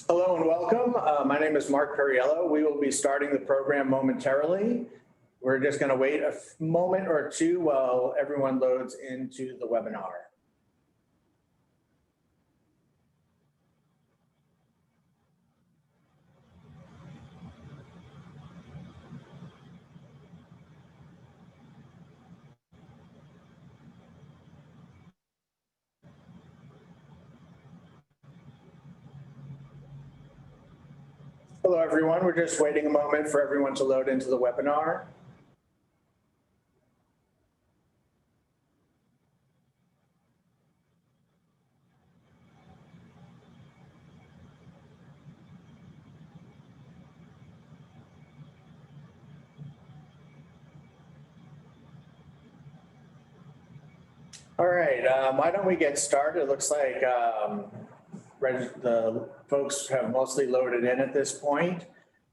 Hello and welcome. My name is Mark Perriello. We will be starting the program momentarily. We're just going to wait a moment or two while everyone loads into the webinar. Hello, everyone. We're just waiting a moment for everyone to load into the webinar. All right, why don't we get started? It looks like the folks have mostly loaded in at this point.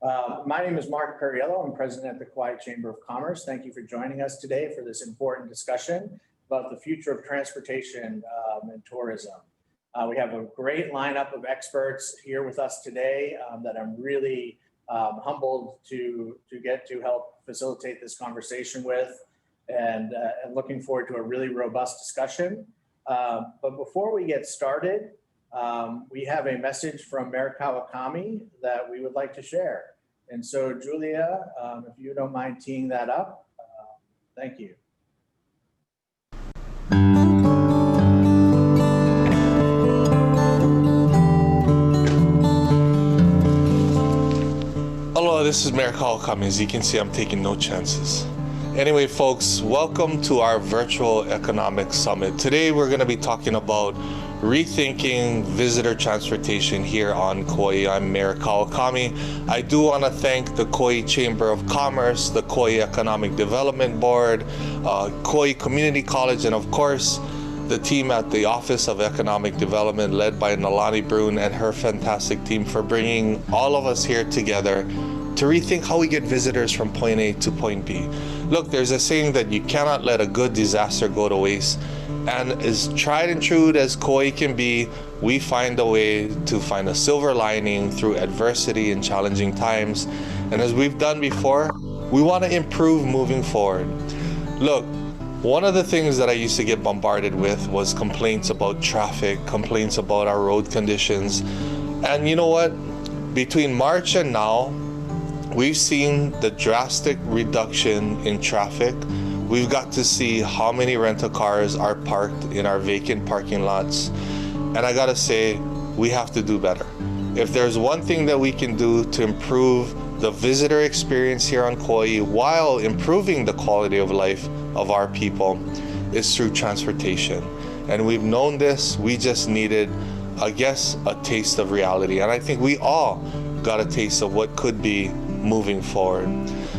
My name is Mark Perriello. I'm president at the Kauai Chamber of Commerce. Thank you for joining us today for this important discussion about the future of transportation and tourism. We have a great lineup of experts here with us today that I'm really humbled to get to help facilitate this conversation with, and looking forward to a really robust discussion. But before we get started, we have a message from Mayor Kaua that we would like to share. And so Julia, if you don't mind teeing that up, thank you. Hello, this is Mayor Kaua. As you can see, I'm taking no chances. Anyway, folks, welcome to our virtual economic summit. Today, we're going to be talking about rethinking visitor transportation here on Kauai. I'm Mayor Kaua. I do want to thank the Kauai Chamber of Commerce, the Kauai Economic Development Board, Kauai Community College, and of course, the team at the Office of Economic Development led by Nalani Brune and her fantastic team for bringing all of us here together to rethink how we get visitors from point A to point B. Look, there's a saying that you cannot let a good disaster go to waste. And as tried and true as Kauai can be, we find a way to find a silver lining through adversity and challenging times. And as we've done before, we want to improve moving forward. Look, one of the things that I used to get bombarded with was complaints about traffic, complaints about our road conditions. And you know what? Between March and now, we've seen the drastic reduction in traffic. We've got to see how many rental cars are parked in our vacant parking lots. And I gotta say, we have to do better. If there's one thing that we can do to improve the visitor experience here on Kauai while improving the quality of life of our people, is through transportation. And we've known this, we just needed, I guess, a taste of reality. And I think we all got a taste of what could be moving forward.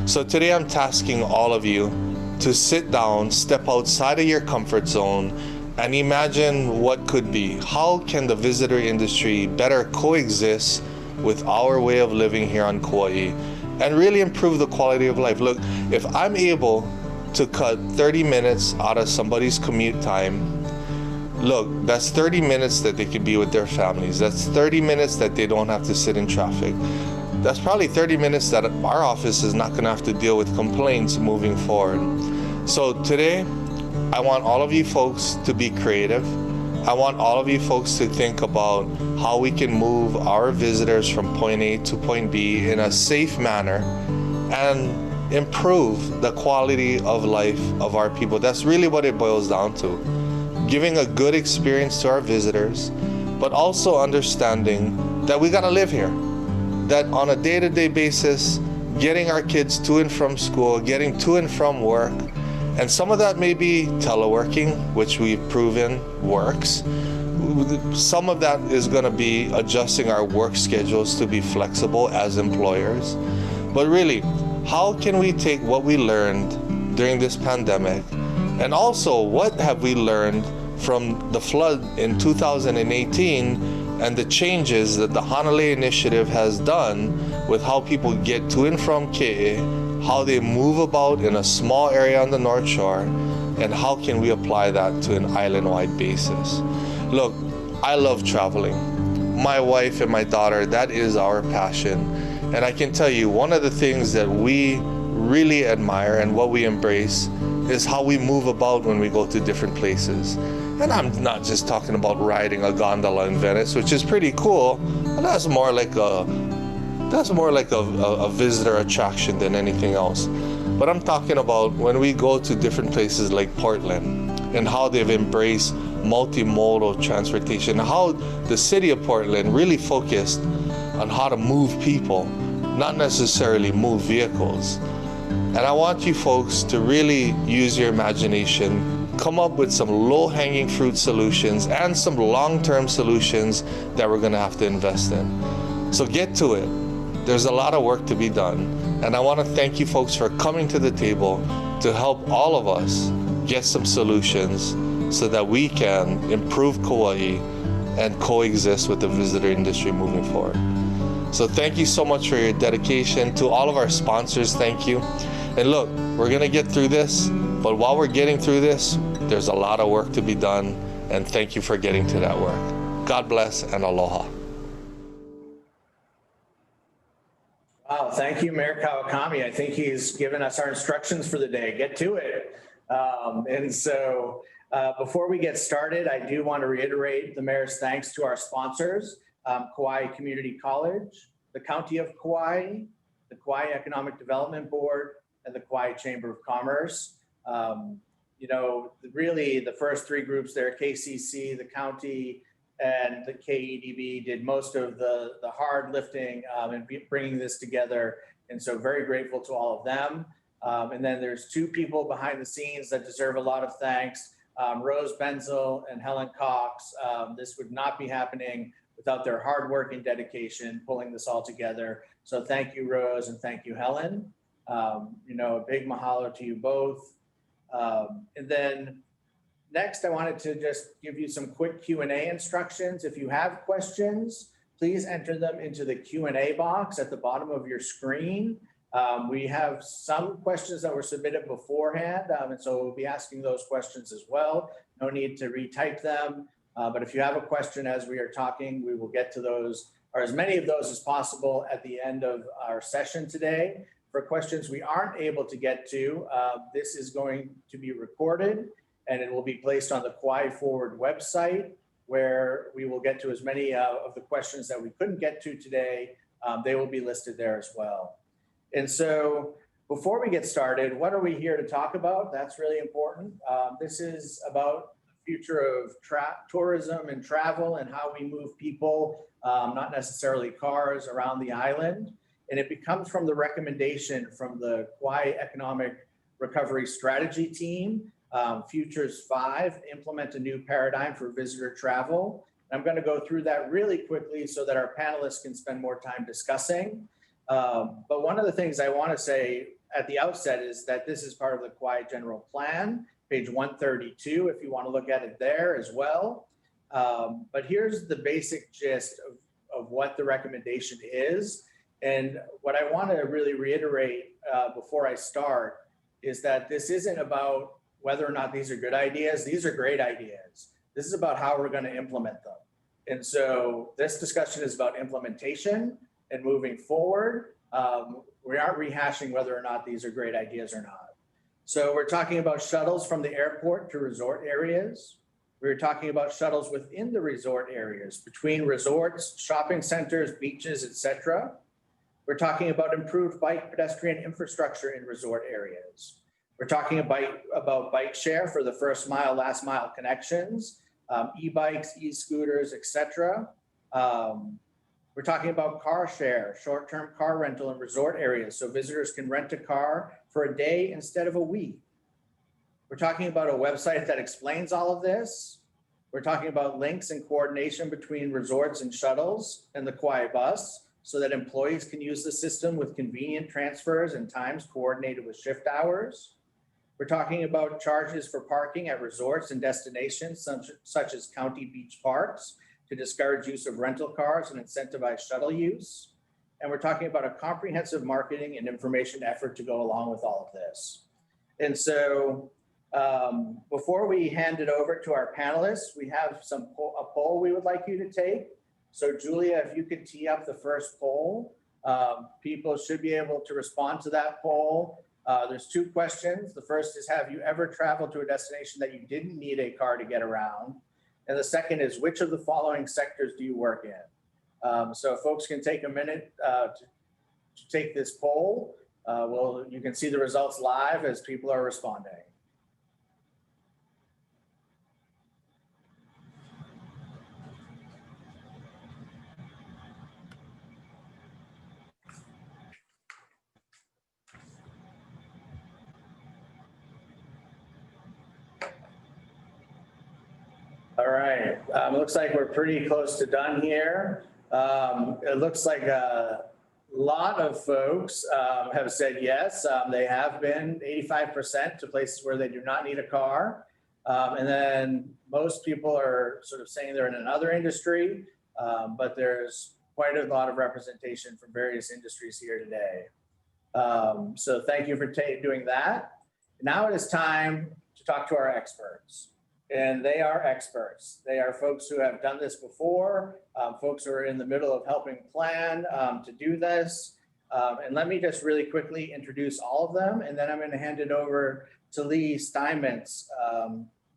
So today I'm tasking all of you to sit down, step outside of your comfort zone, and imagine what could be. How can the visitor industry better coexist with our way of living here on Kauai and really improve the quality of life? Look, if I'm able to cut 30 minutes out of somebody's commute time, look, that's 30 minutes that they can be with their families. That's 30 minutes that they don't have to sit in traffic. That's probably 30 minutes that our office is not gonna have to deal with complaints moving forward. So today, I want all of you folks to be creative. I want all of you folks to think about how we can move our visitors from point A to point B in a safe manner and improve the quality of life of our people. That's really what it boils down to. Giving a good experience to our visitors, but also understanding that we gotta live here. That on a day-to-day basis, getting our kids to and from school, getting to and from work, and some of that may be teleworking, which we've proven works. Some of that is gonna be adjusting our work schedules to be flexible as employers. But really, how can we take what we learned during this pandemic, and also what have we learned from the flood in 2018 and the changes that the Hanalei Initiative has done with how people get to and from Ke'e, how they move about in a small area on the North Shore, and how can we apply that to an island-wide basis. Look, I love traveling. my wife and my daughter, that is our passion. And I can tell you, one of the things that we really admire and what we embrace is how we move about when we go to different places. And I'm not just talking about riding a gondola in Venice, which is pretty cool, but that's more like a visitor attraction than anything else. But I'm talking about when we go to different places like Portland and how they've embraced multimodal transportation, how the city of Portland really focused on how to move people, not necessarily move vehicles. And I want you folks to really use your imagination, come up with some low-hanging fruit solutions and some long-term solutions that we're gonna have to invest in. So get to it. There's a lot of work to be done. And I wanna thank you folks for coming to the table to help all of us get some solutions so that we can improve Kauai and coexist with the visitor industry moving forward. So thank you so much for your dedication. To all of our sponsors, thank you. And look, we're gonna get through this, but while we're getting through this, there's a lot of work to be done, and thank you for getting to that work. God bless and aloha. Wow, thank you, Mayor Kawakami. I think he's given us our instructions for the day. Get to it. Before we get started, I do want to reiterate the mayor's thanks to our sponsors, Kauai Community College, the County of Kauai, the Kauai Economic Development Board, and the Kauai Chamber of Commerce. Really the first three groups there, KCC, the county, and the KEDB did most of the hard lifting and bringing this together. And so very grateful to all of them. And then there's two people behind the scenes that deserve a lot of thanks, Rose Benzel and Helen Cox. This would not be happening without their hard work and dedication pulling this all together. So thank you, Rose, and thank you, Helen. A big mahalo to you both. And then next, I wanted to just give you some quick Q&A instructions. If you have questions, please enter them into the Q&A box at the bottom of your screen. We have some questions that were submitted beforehand, and so we'll be asking those questions as well. No need to retype them, but if you have a question as we are talking, we will get to those, or as many of those as possible at the end of our session today. For questions we aren't able to get to, this is going to be recorded and it will be placed on the Kauai Forward website, where we will get to as many of the questions that we couldn't get to today. They will be listed there as well. And so before we get started, what are we here to talk about? That's really important. This is about the future of tourism and travel and how we move people, not necessarily cars, around the island. And it comes from the recommendation from the Kauai Economic Recovery Strategy Team, Futures 5, implement a new paradigm for visitor travel. I'm going to go through that really quickly so that our panelists can spend more time discussing. But one of the things I want to say at the outset is that this is part of the Kauai General Plan, page 132, if you want to look at it there as well. But here's the basic gist of what the recommendation is. And what I want to really reiterate before I start is that this isn't about whether or not these are good ideas. These are great ideas. This is about how we're going to implement them. And so this discussion is about implementation and moving forward. We aren't rehashing whether or not these are great ideas or not. So we're talking about shuttles from the airport to resort areas. We're talking about shuttles within the resort areas, between resorts, shopping centers, beaches, etc. We're talking about improved bike pedestrian infrastructure in resort areas. We're talking about bike share for the first mile, last mile connections, e-bikes, e-scooters, etc. We're talking about car share, short-term car rental in resort areas, so visitors can rent a car for a day instead of a week. We're talking about a website that explains all of this. We're talking about links and coordination between resorts and shuttles and the Kauai bus, so that employees can use the system with convenient transfers and times coordinated with shift hours. We're talking about charges for parking at resorts and destinations such as county beach parks to discourage use of rental cars and incentivize shuttle use. And we're talking about a comprehensive marketing and information effort to go along with all of this. And so before we hand it over to our panelists, we have a poll we would like you to take. So Julia, if you could tee up the first poll, people should be able to respond to that poll. There's two questions. The first is, have you ever traveled to a destination that you didn't need a car to get around? And the second is, which of the following sectors do you work in? So folks can take a minute to take this poll. You can see the results live as people are responding. All right, looks like we're pretty close to done here. It looks like a lot of folks have said yes. They have been 85% to places where they do not need a car. And then most people are sort of saying they're in another industry, but there's quite a lot of representation from various industries here today. So thank you for doing that. Now it is time to talk to our experts. And they are experts. They are folks who have done this before, folks who are in the middle of helping plan to do this. And let me just really quickly introduce all of them, and then I'm going to hand it over to Lee Steinmetz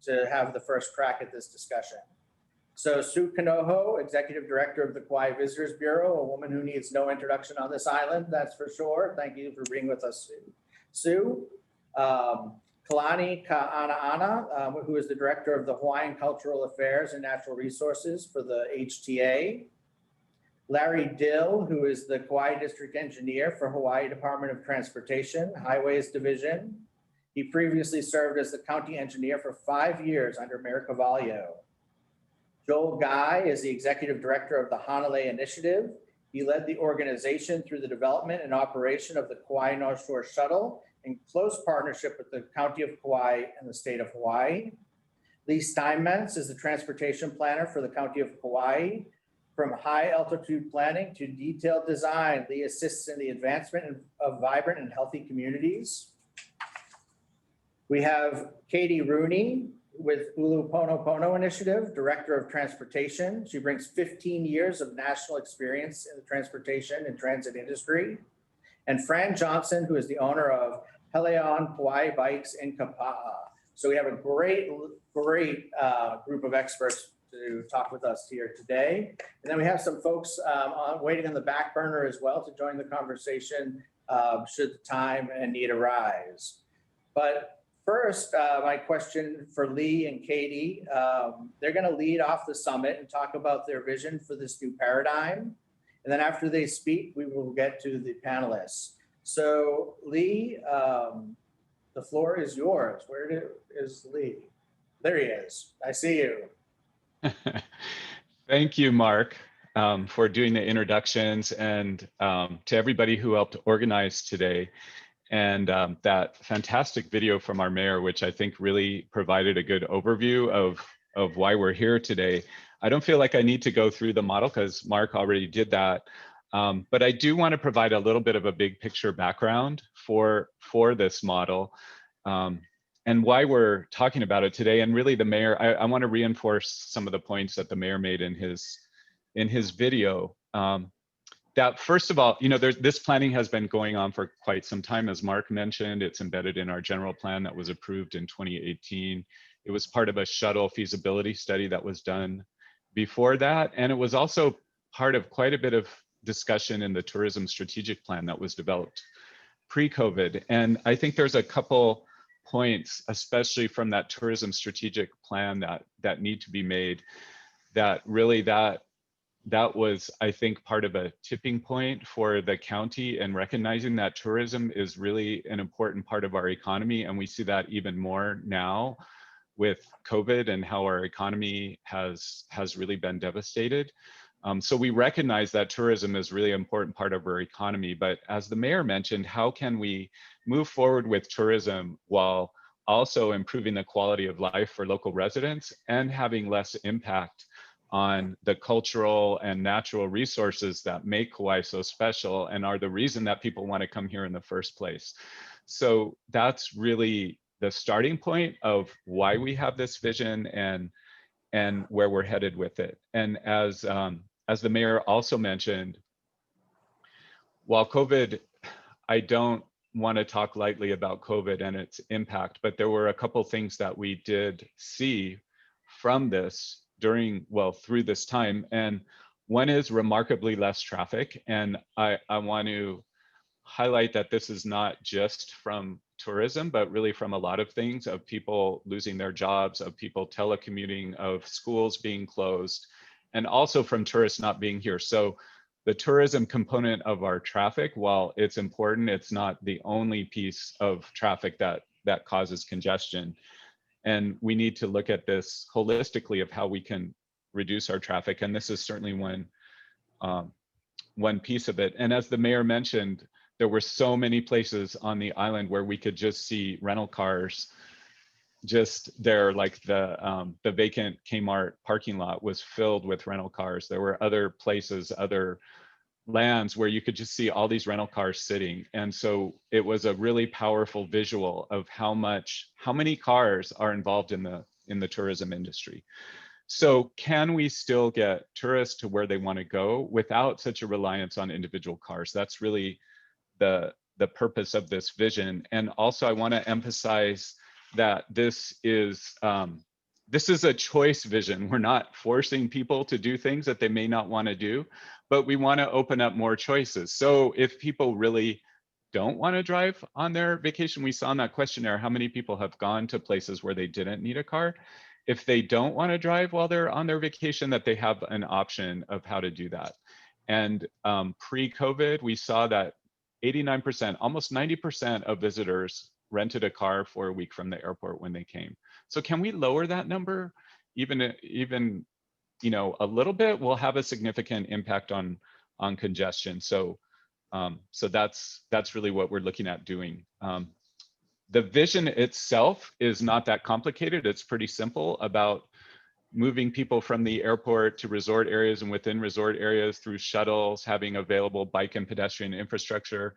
to have the first crack at this discussion. So Sue Kanoho, Executive Director of the Kauai Visitors Bureau, a woman who needs no introduction on this island, that's for sure. Thank you for being with us, Sue. Kalani Ka'anaana, who is the Director of the Hawaiian Cultural Affairs and Natural Resources for the HTA. Larry Dill, who is the Kauai District Engineer for Hawaii Department of Transportation, Highways Division. He previously served as the County Engineer for 5 years under Mayor Carvalho. Joel Guy is the Executive Director of the Hanalei Initiative. He led the organization through the development and operation of the Kauai North Shore Shuttle in close partnership with the County of Kauai and the State of Hawaii. Lee Steinmetz is the Transportation Planner for the County of Kauai. From high altitude planning to detailed design, Lee assists in the advancement of vibrant and healthy communities. We have Katie Rooney with Ulupono Initiative, Director of Transportation. She brings 15 years of national experience in the transportation and transit industry. And Fran Johnson, who is the owner of Hele on Kauai Bikes in Kapa'a. So we have a great group of experts to talk with us here today. And then we have some folks waiting on the back burner as well to join the conversation should the time and need arise. But first, my question for Lee and Katie, they're gonna lead off the summit and talk about their vision for this new paradigm. And then after they speak, we will get to the panelists. So Lee, the floor is yours. Where is Lee? There he is. I see you. Thank you, Mark, for doing the introductions, and to everybody who helped organize today. And that fantastic video from our mayor, which I think really provided a good overview of why we're here today. I don't feel like I need to go through the model because Mark already did that. But I do want to provide a little bit of a big picture background for this model and why we're talking about it today. And really the mayor, I want to reinforce some of the points that the mayor made in his video. That first of all, you know, this planning has been going on for quite some time. As Mark mentioned, it's embedded in our general plan that was approved in 2018. It was part of a shuttle feasibility study that was done before that. And it was also part of quite a bit of discussion in the tourism strategic plan that was developed pre-COVID. And I think there's a couple points, especially from that tourism strategic plan that need to be made, that really that was, I think, part of a tipping point for the county and recognizing that tourism is really an important part of our economy. And we see that even more now with COVID and how our economy has really been devastated. So we recognize that tourism is really an important part of our economy, but as the mayor mentioned, how can we move forward with tourism while also improving the quality of life for local residents and having less impact on the cultural and natural resources that make Kauai so special and are the reason that people want to come here in the first place. So that's really the starting point of why we have this vision and where we're headed with it. And as as the mayor also mentioned, while COVID, I don't want to talk lightly about COVID and its impact, but there were a couple things that we did see from this through this time. And one is remarkably less traffic. And I want to highlight that this is not just from tourism, but really from a lot of things, of people losing their jobs, of people telecommuting, of schools being closed, and also from tourists not being here. So the tourism component of our traffic, while it's important, it's not the only piece of traffic that causes congestion. And we need to look at this holistically of how we can reduce our traffic. And this is certainly one piece of it. And as the mayor mentioned, there were so many places on the island where we could just see rental cars just there, like the vacant Kmart parking lot was filled with rental cars. There were other places, other lands where you could just see all these rental cars sitting. And so it was a really powerful visual of how many cars are involved in the tourism industry. So can we still get tourists to where they want to go without such a reliance on individual cars? That's really the purpose of this vision. And also I want to emphasize that this is a choice vision. We're not forcing people to do things that they may not want to do, but we want to open up more choices. So if people really don't want to drive on their vacation, we saw in that questionnaire how many people have gone to places where they didn't need a car. If they don't want to drive while they're on their vacation, that they have an option of how to do that. And pre-COVID, we saw that 89%, almost 90% of visitors rented a car for a week from the airport when they came. So can we lower that number even a little bit? Will have a significant impact on congestion. So that's really what we're looking at doing. The vision itself is not that complicated. It's pretty simple about moving people from the airport to resort areas and within resort areas through shuttles, having available bike and pedestrian infrastructure.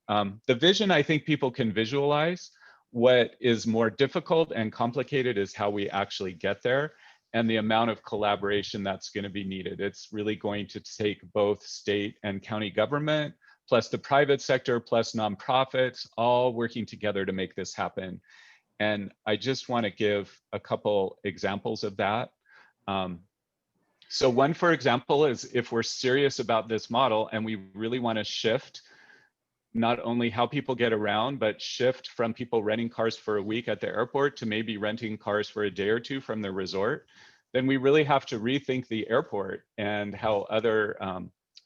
The vision, I think people can visualize. What is more difficult and complicated is how we actually get there and the amount of collaboration that's going to be needed. It's really going to take both state and county government, plus the private sector, plus nonprofits, all working together to make this happen. And I just want to give a couple examples of that. So one, for example, is if we're serious about this model and we really want to shift not only how people get around, but shift from people renting cars for a week at the airport to maybe renting cars for a day or two from the resort, then we really have to rethink the airport and how other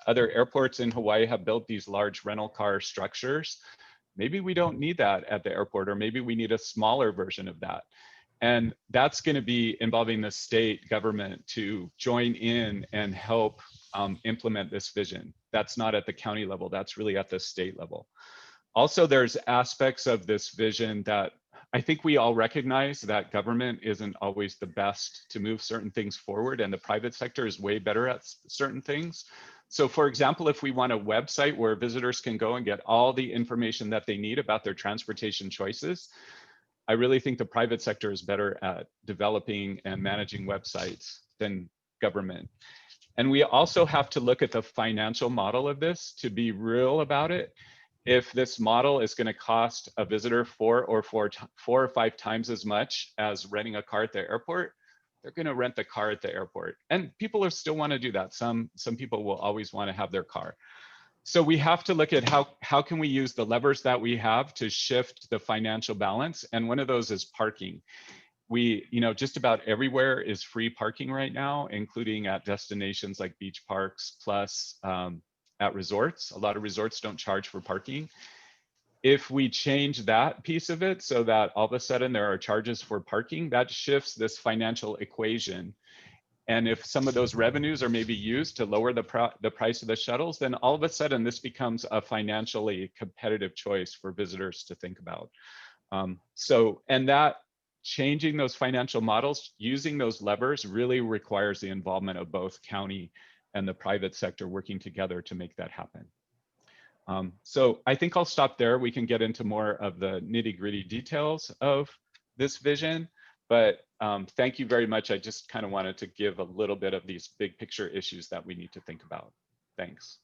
airports in Hawaii have built these large rental car structures. Maybe we don't need that at the airport, or maybe we need a smaller version of that. And that's going to be involving the state government to join in and help implement this vision. That's not at the county level, that's really at the state level. Also, there's aspects of this vision that I think we all recognize that government isn't always the best to move certain things forward, and the private sector is way better at certain things. So for example, if we want a website where visitors can go and get all the information that they need about their transportation choices, I really think the private sector is better at developing and managing websites than government. And we also have to look at the financial model of this to be real about it. If this model is going to cost a visitor four or five times as much as renting a car at the airport, they're going to rent the car at the airport. And people still want to do that. Some people will always want to have their car. So we have to look at how can we use the levers that we have to shift the financial balance. And one of those is parking. Just about everywhere is free parking right now, including at destinations like beach parks, plus at resorts. A lot of resorts don't charge for parking. If we change that piece of it so that all of a sudden there are charges for parking, that shifts this financial equation. And if some of those revenues are maybe used to lower the price of the shuttles, then all of a sudden this becomes a financially competitive choice for visitors to think about. And that changing those financial models, using those levers, really requires the involvement of both county and the private sector working together to make that happen. So I think I'll stop there. We can get into more of the nitty-gritty details of this vision. But thank you very much. I just kind of wanted to give a little bit of these big picture issues that we need to think about. Thanks.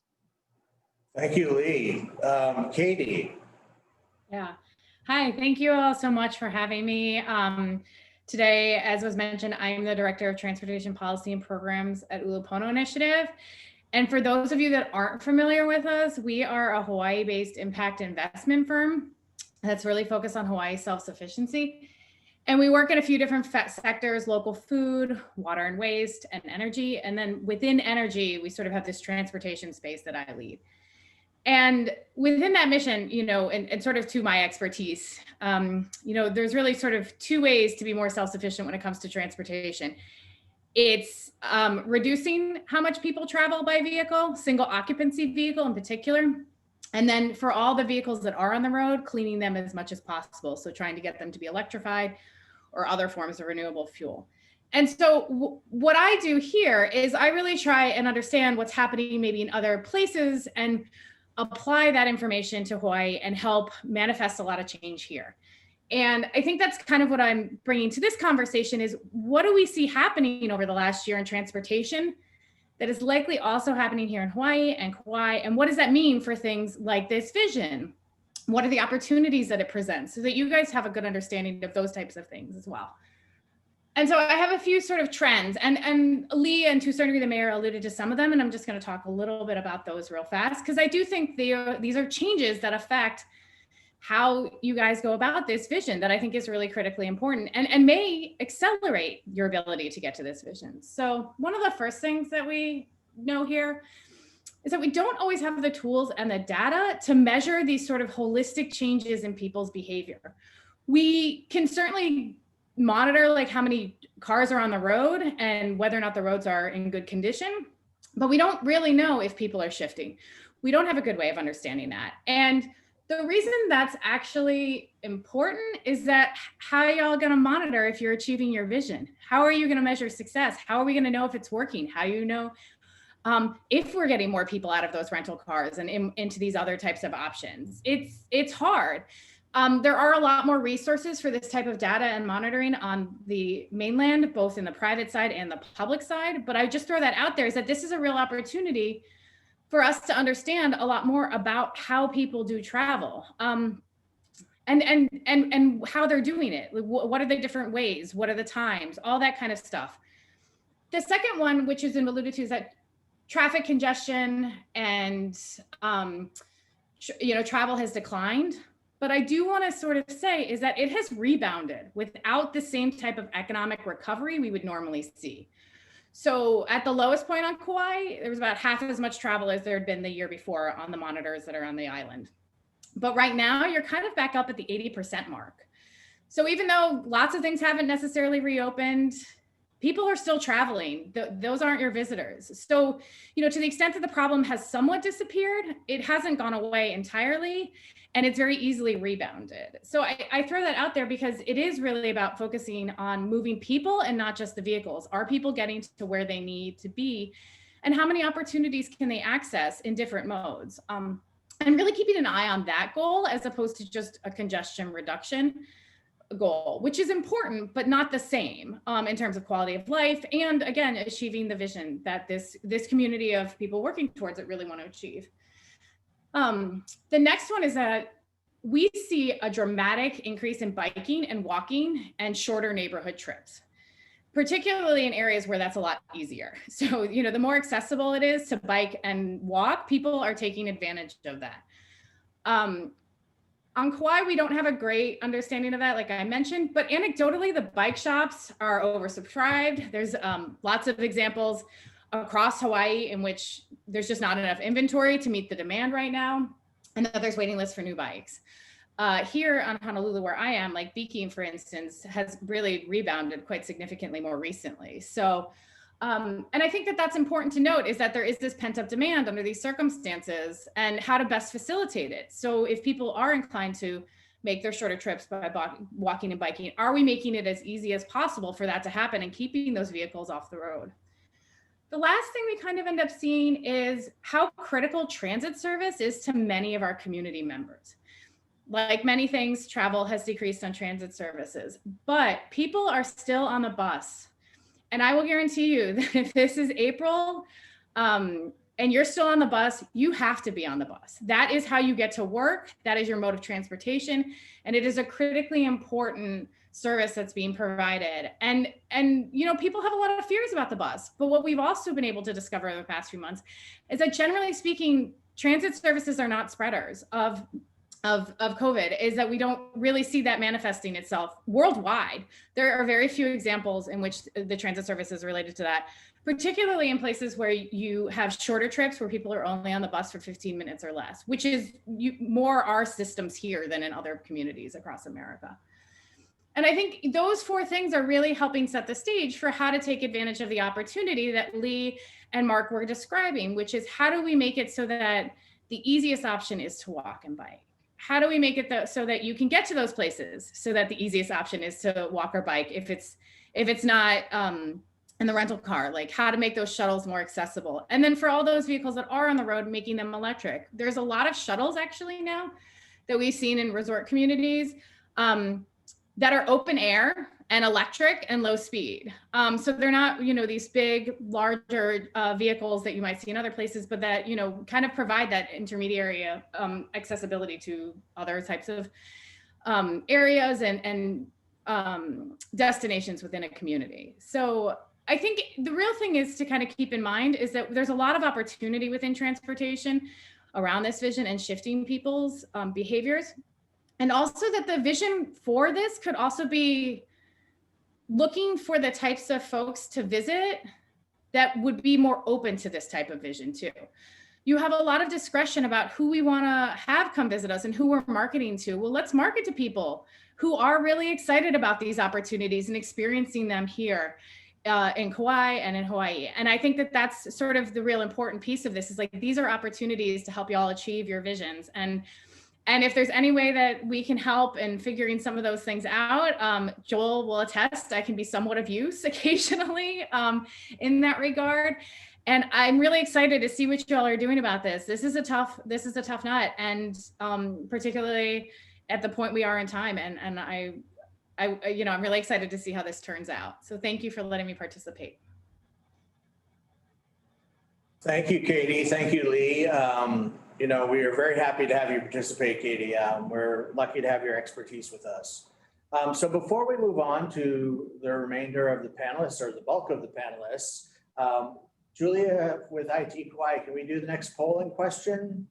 Thank you, Lee. Katie. Yeah. Hi, thank you all so much for having me. Today, as was mentioned, I am the Director of Transportation Policy and Programs at Ulupono Initiative. And for those of you that aren't familiar with us, we are a Hawaii-based impact investment firm that's really focused on Hawaii self-sufficiency. And we work in a few different sectors: local food, water and waste, and energy. And then within energy, we sort of have this transportation space that I lead. And within that mission, you know, and sort of to my expertise, you know, there's really sort of two ways to be more self-sufficient when it comes to transportation. It's reducing how much people travel by vehicle, single occupancy vehicle in particular. And then for all the vehicles that are on the road, cleaning them as much as possible. So trying to get them to be electrified or other forms of renewable fuel. And so what I do here is I really try and understand what's happening maybe in other places and apply that information to Hawaii and help manifest a lot of change here. And I think that's kind of what I'm bringing to this conversation is, what do we see happening over the last year in transportation that is likely also happening here in Hawaii and Kauai? And what does that mean for things like this vision? What are the opportunities that it presents, so that you guys have a good understanding of those types of things as well? And so I have a few sort of trends, and Lee and to a certain degree the mayor alluded to some of them, and I'm just going to talk a little bit about those real fast, because I do think these are changes that affect how you guys go about this vision that I think is really critically important and may accelerate your ability to get to this vision. So one of the first things that we know here is that we don't always have the tools and the data to measure these sort of holistic changes in people's behavior. We can certainly monitor like how many cars are on the road and whether or not the roads are in good condition, but we don't really know if people are shifting. We don't have a good way of understanding that. And the reason that's actually important is that how are y'all going to monitor if you're achieving your vision? How are you going to measure success? How are we going to know if it's working? How do you know if we're getting more people out of those rental cars and into these other types of options? It's hard. There are a lot more resources for this type of data and monitoring on the mainland, both in the private side and the public side. But I just throw that out there is that this is a real opportunity for us to understand a lot more about how people do travel, and how they're doing it. What are the different ways? What are the times? All that kind of stuff. The second one, which has been alluded to, is that traffic congestion and travel has declined. But I do want to sort of say is that it has rebounded without the same type of economic recovery we would normally see. So at the lowest point on Kauai, there was about half as much travel as there had been the year before on the monitors that are on the island. But right now you're kind of back up at the 80% mark. So even though lots of things haven't necessarily reopened, people are still traveling. Those aren't your visitors. So, to the extent that the problem has somewhat disappeared, it hasn't gone away entirely, and it's very easily rebounded. So I throw that out there because it is really about focusing on moving people and not just the vehicles. Are people getting to where they need to be? And how many opportunities can they access in different modes? And really keeping an eye on that goal as opposed to just a congestion reduction goal, which is important, but not the same in terms of quality of life. And again, achieving the vision that this community of people working towards it really want to achieve. The next one is that we see a dramatic increase in biking and walking and shorter neighborhood trips, particularly in areas where that's a lot easier. So, the more accessible it is to bike and walk, people are taking advantage of that. On Kauai, we don't have a great understanding of that, like I mentioned, but anecdotally, the bike shops are oversubscribed. There's lots of examples across Hawaii in which there's just not enough inventory to meet the demand right now, and that there's waiting lists for new bikes. Here on Honolulu, where I am, like Beaking, for instance, has really rebounded quite significantly more recently. So, and I think that that's important to note is that there is this pent up demand under these circumstances and how to best facilitate it. So if people are inclined to make their shorter trips by walking and biking, are we making it as easy as possible for that to happen and keeping those vehicles off the road? The last thing we kind of end up seeing is how critical transit service is to many of our community members. like many things, travel has decreased on transit services, but people are still on the bus. And I will guarantee you that if this is April, and you're still on the bus, you have to be on the bus. That is how you get to work. That is your mode of transportation. And it is a critically important service that's being provided. And you know, people have a lot of fears about the bus, but what we've also been able to discover in the past few months is that generally speaking, transit services are not spreaders of COVID, is that we don't really see that manifesting itself worldwide. There are very few examples in which the transit service is related to that, particularly in places where you have shorter trips where people are only on the bus for 15 minutes or less, which is more our systems here than in other communities across America. And I think those four things are really helping set the stage for how to take advantage of the opportunity that Lee and Mark were describing, which is how do we make it so that the easiest option is to walk and bike? How do we make it so that you can get to those places so that the easiest option is to walk or bike if it's not in the rental car, like how to make those shuttles more accessible. And then for all those vehicles that are on the road, making them electric. There's a lot of shuttles actually now that we've seen in resort communities that are open air and electric and low speed. So they're not, you know, these big, larger vehicles that you might see in other places, but that, you know, kind of provide that intermediary accessibility to other types of areas and destinations within a community. So I think the real thing is to kind of keep in mind is that there's a lot of opportunity within transportation around this vision and shifting people's behaviors. And also that the vision for this could also be looking for the types of folks to visit that would be more open to this type of vision too. You have a lot of discretion about who we want to have come visit us and who we're marketing to. Well, let's market to people who are really excited about these opportunities and experiencing them here in Kauai and in Hawaii. And I think that that's sort of the real important piece of this is like, these are opportunities to help you all achieve your visions. And if there's any way that we can help in figuring some of those things out, Joel will attest, I can be somewhat of use occasionally in that regard. And I'm really excited to see what you all are doing about this. This is a tough nut, and particularly at the point we are in time. And I'm really excited to see how this turns out. So thank you for letting me participate. Thank you, Katie. Thank you, Lee. You know, we are very happy to have you participate, Katie. We're lucky to have your expertise with us. So before we move on to the remainder of the panelists or the bulk of the panelists, Julia with IT Kauai, can we do the next polling question?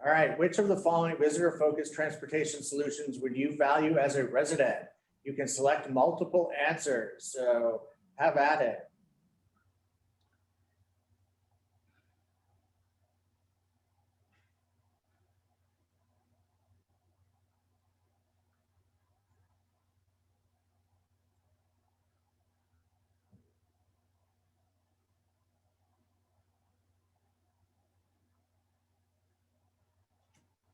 All right, which of the following visitor-focused transportation solutions would you value as a resident? You can select multiple answers, so have at it.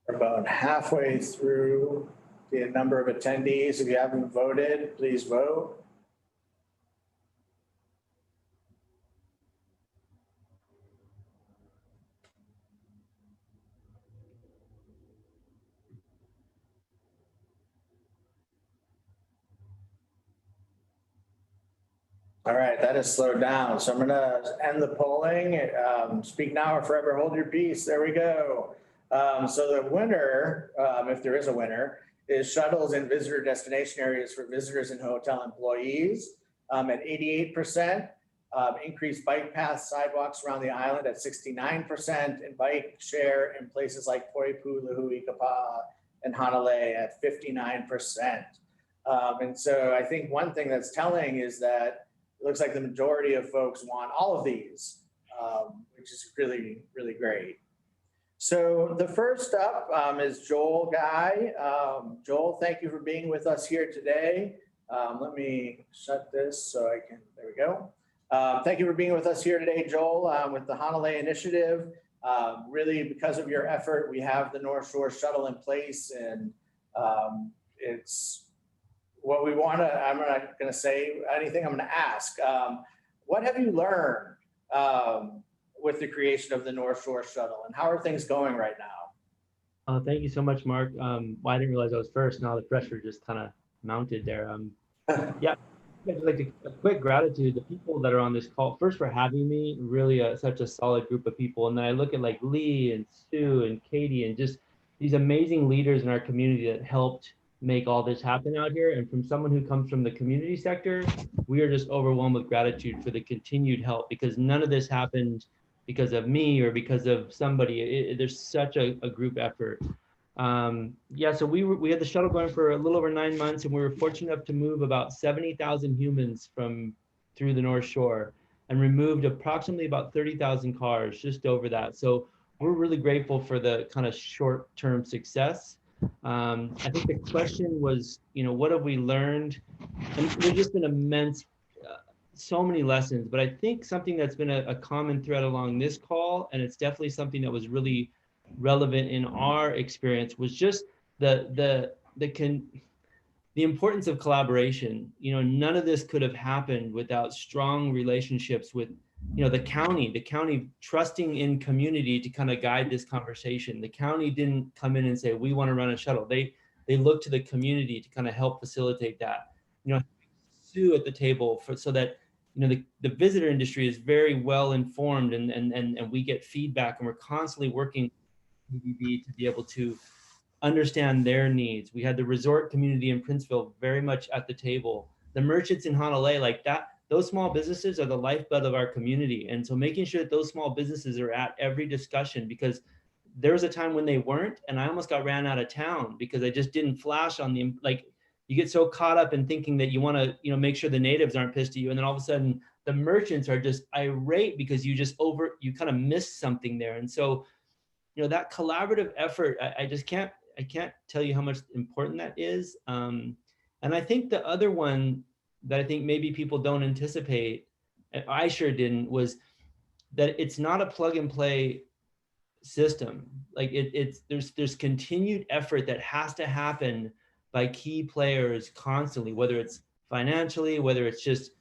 We're about halfway through the number of attendees. If you haven't voted, please vote. All right, that has slowed down. So I'm gonna end the polling. Speak now or forever hold your peace. There we go. So the winner, if there is a winner, is shuttles in visitor destination areas for visitors and hotel employees at 88%, increased bike paths, sidewalks around the island at 69%, and bike share in places like Poipu, Lihue, Kapa'a, and Hanalei at 59%. And so I think one thing that's telling is that it looks like the majority of folks want all of these, which is really, really great. So the first up is Joel Guy. Joel, thank you for being with us here today. Let me shut this so I can, there we go. Thank you for being with us here today, Joel, with the Hanalei Initiative. Really, because of your effort, we have the North Shore Shuttle in place, and it's what we want to, I'm not going to say anything, I'm going to ask. What have you learned with the creation of the North Shore Shuttle, and how are things going right now? Thank you so much, Mark. Well, I didn't realize I was first. Now the pressure just kind of mounted there. Yeah, I'd like a quick gratitude to the people that are on this call. First for having me, really such a solid group of people. And then I look at like Lee and Sue and Katie and just these amazing leaders in our community that helped make all this happen out here. And from someone who comes from the community sector, we are just overwhelmed with gratitude for the continued help, because none of this happened because of me or because of somebody. There's such a group effort. Yeah, so we had the shuttle going for a little over 9 months, and we were fortunate enough to move about 70,000 humans through the North Shore, and removed approximately about 30,000 cars, just over that. So we're really grateful for the kind of short-term success. I think the question was, what have we learned? And there's just been immense, so many lessons, but I think something that's been a common thread along this call, and it's definitely something that was really relevant in our experience, was just the importance of collaboration. None of this could have happened without strong relationships with, the county trusting in community to kind of guide this conversation. The county didn't come in and say, we want to run a shuttle. They looked to the community to kind of help facilitate that. Sue at the table so that the visitor industry is very well informed, and we get feedback, and we're constantly working with UBB to be able to understand their needs. We had the resort community in Princeville very much at the table. The merchants in Hanalei, like that, those small businesses are the lifeblood of our community. And so making sure that those small businesses are at every discussion, because there was a time when they weren't, and I almost got ran out of town because I just didn't flash on the, like, you get so caught up in thinking that you want to, make sure the natives aren't pissed at you. And then all of a sudden the merchants are just irate because you kind of missed something there. And so, that collaborative effort, I can't tell you how much important that is. And I think the other one that I think maybe people don't anticipate, and I sure didn't, was that it's not a plug and play system. Like there's continued effort that has to happen by key players constantly, whether it's financially, whether it's just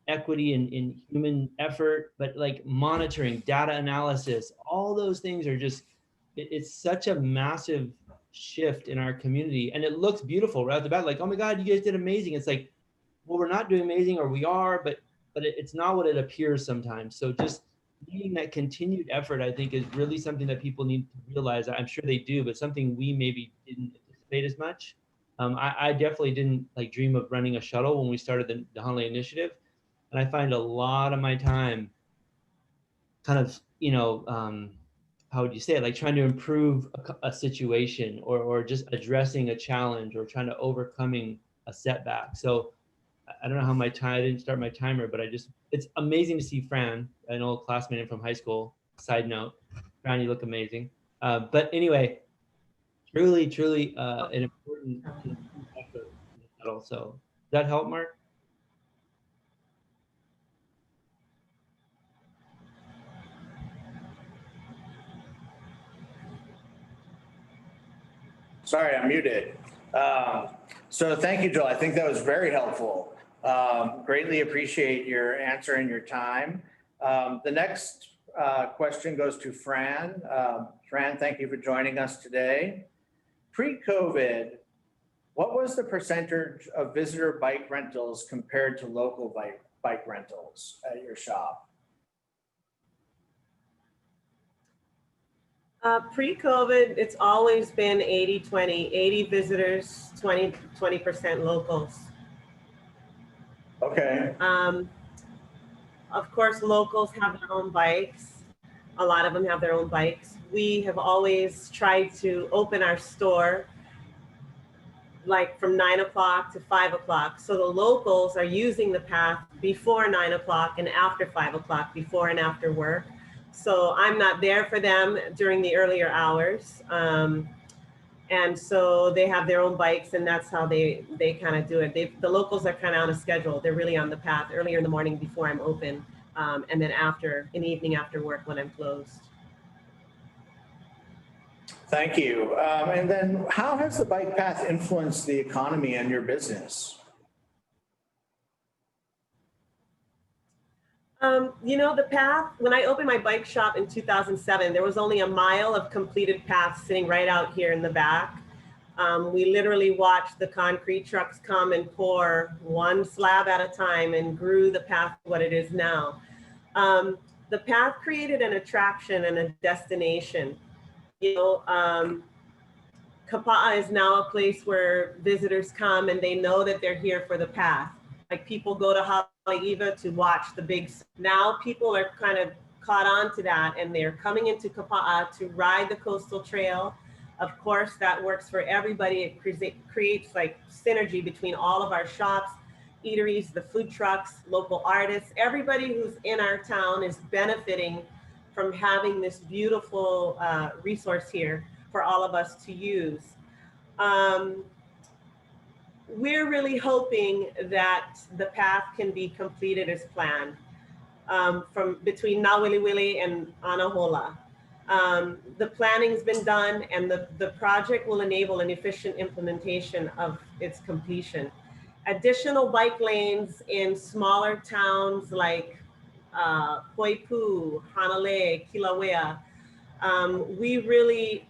equity in human effort, but like monitoring, data analysis, all those things are just, it's such a massive shift in our community. And it looks beautiful right off the bat, like, oh my God, you guys did amazing. It's like, well, we're not doing amazing, or we are, but it's not what it appears sometimes. So just needing that continued effort, I think, is really something that people need to realize. I'm sure they do, but something we maybe didn't anticipate as much. I definitely didn't dream of running a shuttle when we started the Hanalei Initiative. And I find a lot of my time kind of, how would you say it? Like trying to improve a situation, or just addressing a challenge, or trying to overcoming a setback. So I don't know how I didn't start my timer, but it's amazing to see Fran, an old classmate from high school. Side note, Fran, you look amazing. But anyway, truly an important effort. Also, does that help, Mark? Sorry, I'm muted. So thank you, Joel. I think that was very helpful. Greatly appreciate your answer and your time. The next question goes to Fran. Fran, thank you for joining us today. Pre-COVID, what was the percentage of visitor bike rentals compared to local bike rentals at your shop? Pre-COVID, it's always been 80-20, 80 visitors, 20% locals. Okay. Of course, locals have their own bikes. A lot of them have their own bikes. We have always tried to open our store like from 9 o'clock to 5 o'clock. So the locals are using the path before 9 o'clock and after 5 o'clock, before and after work. So I'm not there for them during the earlier hours. And so they have their own bikes, and that's how they kind of do it. The locals are kind of on a schedule. They're really on the path earlier in the morning before I'm open, and then in the evening after work when I'm closed. Thank you. And then how has the bike path influenced the economy and your business? You know, the path, when I opened my bike shop in 2007, there was only a mile of completed paths sitting right out here in the back. We literally watched the concrete trucks come and pour one slab at a time and grew the path to what it is now. The path created an attraction and a destination. You know, Kapa'a is now a place where visitors come and they know that they're here for the path. Like people go to Haleiwa to watch the big, now people are kind of caught on to that and they're coming into Kapa'a to ride the coastal trail. Of course, that works for everybody. It creates like synergy between all of our shops, eateries, the food trucks, local artists. Everybody who's in our town is benefiting from having this beautiful resource here for all of us to use. We're really hoping that the path can be completed as planned from between Nawiliwili and Anahola. The planning's been done and the project will enable an efficient implementation of its completion. Additional bike lanes in smaller towns like Poipu, Hanalei, Kilauea. We really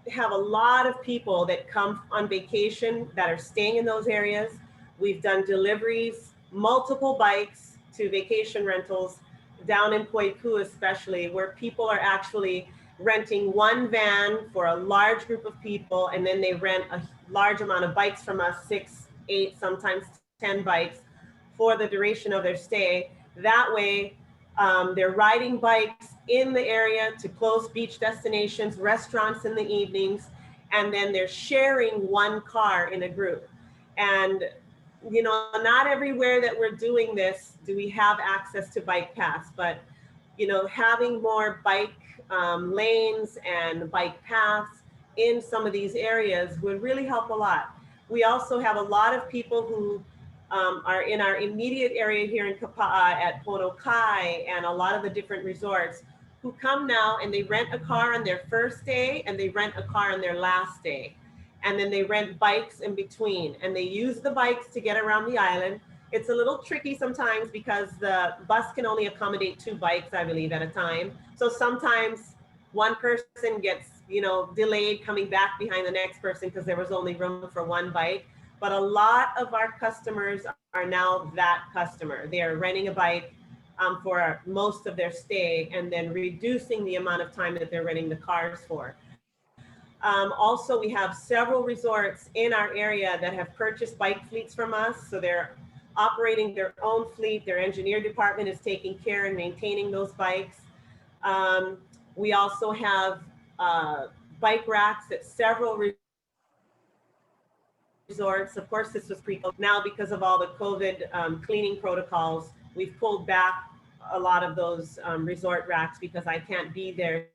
have a lot of people that come on vacation that are staying in those areas. We've done deliveries, multiple bikes to vacation rentals down in Poipu especially, where people are actually renting one van for a large group of people, and then they rent a large amount of bikes from us, 6, 8, sometimes 10 bikes for the duration of their stay. That way, they're riding bikes in the area to close beach destinations, restaurants in the evenings, and then they're sharing one car in a group. And, you know, not everywhere that we're doing this do we have access to bike paths, but, you know, having more bike lanes and bike paths in some of these areas would really help a lot. We also have a lot of people who are in our immediate area here in Kapa'a at Ponokai and a lot of the different resorts who come now and they rent a car on their first day and they rent a car on their last day. And then they rent bikes in between and they use the bikes to get around the island. It's a little tricky sometimes because the bus can only accommodate 2 bikes, I believe, at a time. So sometimes one person gets, you know, delayed coming back behind the next person because there was only room for 1 bike. But a lot of our customers are now that customer. They are renting a bike for most of their stay and then reducing the amount of time that they're renting the cars for. Also, we have several resorts in our area that have purchased bike fleets from us. So they're operating their own fleet. Their engineer department is taking care and maintaining those bikes. We also have bike racks at several resorts. Of course, this was pre-COVID. Now, because of all the COVID cleaning protocols, we've pulled back a lot of those resort racks because I can't be there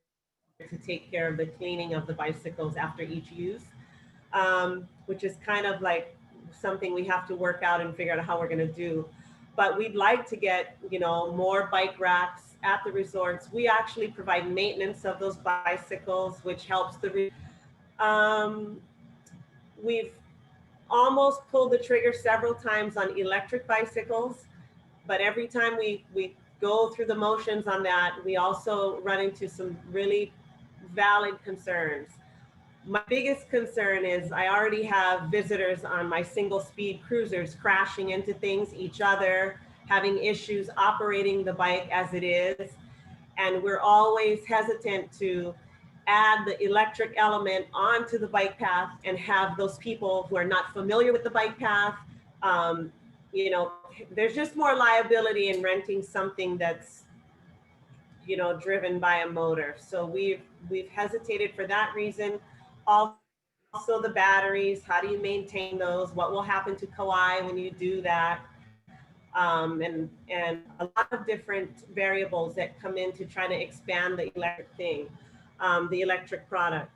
to take care of the cleaning of the bicycles after each use, which is kind of like something we have to work out and figure out how we're going to do. But we'd like to get, you know, more bike racks at the resorts. We actually provide maintenance of those bicycles, which helps the. We've almost pulled the trigger several times on electric bicycles, but every time we go through the motions on that, we also run into some really valid concerns. My biggest concern is I already have visitors on my single speed cruisers crashing into things, each other, having issues operating the bike as it is. And we're always hesitant to add the electric element onto the bike path and have those people who are not familiar with the bike path. You know, there's just more liability in renting something that's, you know, driven by a motor. So we've hesitated for that reason. Also the batteries, how do you maintain those? What will happen to Kauai when you do that? And a lot of different variables that come in to try to expand the electric thing, the electric product.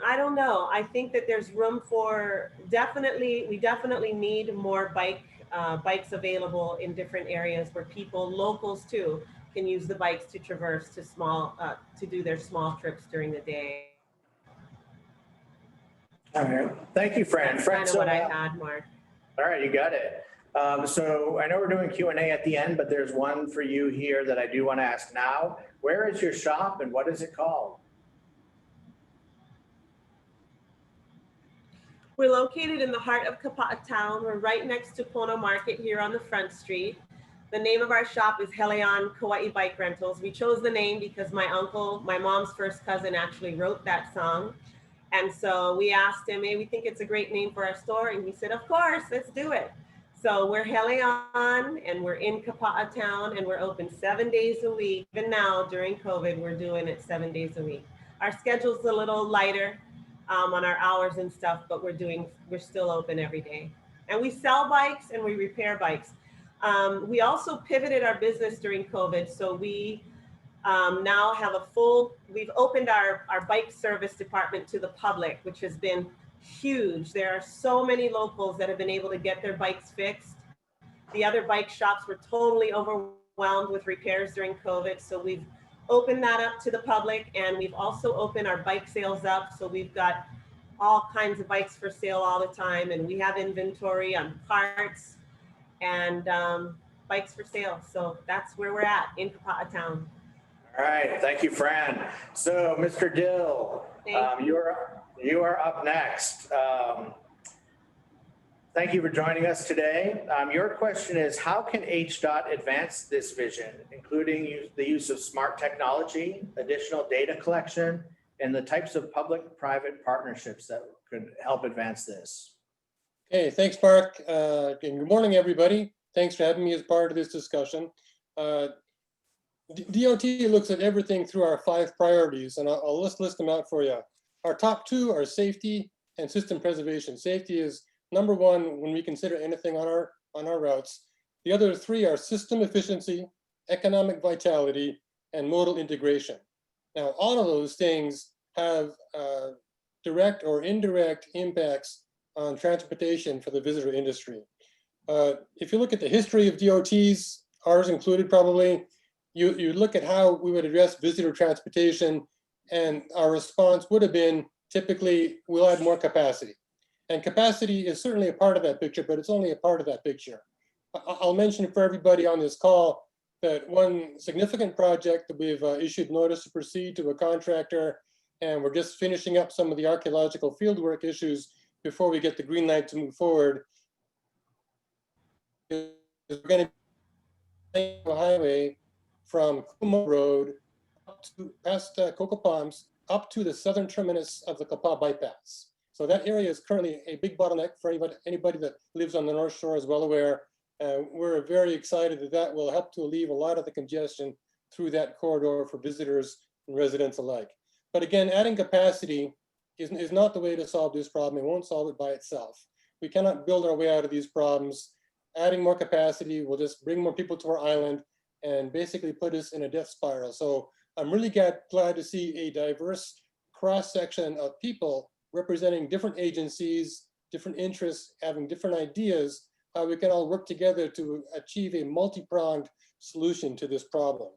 I don't know. I think that there's room for we definitely need more bikes available in different areas where people, locals too, can use the bikes to traverse to do their small trips during the day. All right. Thank you, Fran. That's kind of what I had, Mark. All right, you got it. So I know we're doing Q&A at the end, but there's one for you here that I do want to ask now. Where is your shop and what is it called? We're located in the heart of Kapa'a town. We're right next to Pono Market here on the front street. The name of our shop is Hele Kauai Bike Rentals. We chose the name because my uncle, my mom's first cousin, actually wrote that song. And so we asked him, hey, we think it's a great name for our store. And he said, of course, let's do it. So we're Hele and we're in Kapa'a town and we're open 7 days a week. Even now during COVID, we're doing it 7 days a week. Our schedule's a little lighter on our hours and stuff, but we're still open every day. And we sell bikes and we repair bikes. We also pivoted our business during COVID. So we now have we've opened our bike service department to the public, which has been huge. There are so many locals that have been able to get their bikes fixed. The other bike shops were totally overwhelmed with repairs during COVID. So we've opened that up to the public, and we've also opened our bike sales up. So we've got all kinds of bikes for sale all the time, and we have inventory on parts and bikes for sale. So that's where we're at in Kapa'a town. All right, thank you, Fran. So, Mr. Dill, you are up next. Thank you for joining us today. Your question is, how can HDOT advance this vision, including the use of smart technology, additional data collection, and the types of public-private partnerships that could help advance this? Hey, thanks, Mark. And good morning, everybody. Thanks for having me as part of this discussion. DOT looks at everything through our 5 priorities, and I'll list them out for you. Our top 2 are safety and system preservation. Safety is number 1 when we consider anything on our routes. The other 3 are system efficiency, economic vitality, and modal integration. Now, all of those things have direct or indirect impacts on transportation for the visitor industry. If you look at the history of DOTs, ours included probably, you look at how we would address visitor transportation, and our response would have been typically, we'll add more capacity. And capacity is certainly a part of that picture, but it's only a part of that picture. I'll mention for everybody on this call that one significant project that we've issued notice to proceed to a contractor, and we're just finishing up some of the archaeological fieldwork issues before we get the green light to move forward. We're going to be a highway from Kumo Road up to past Cocoa Palms up to the southern terminus of the Kapa'a bypass. So that area is currently a big bottleneck for anybody that lives on the North Shore is well aware. We're very excited that that will help to alleviate a lot of the congestion through that corridor for visitors and residents alike. But again, adding capacity is not the way to solve this problem. It won't solve it by itself. We cannot build our way out of these problems. Adding more capacity will just bring more people to our island and basically put us in a death spiral. So I'm really glad to see a diverse cross-section of people representing different agencies, different interests, having different ideas, how we can all work together to achieve a multi-pronged solution to this problem.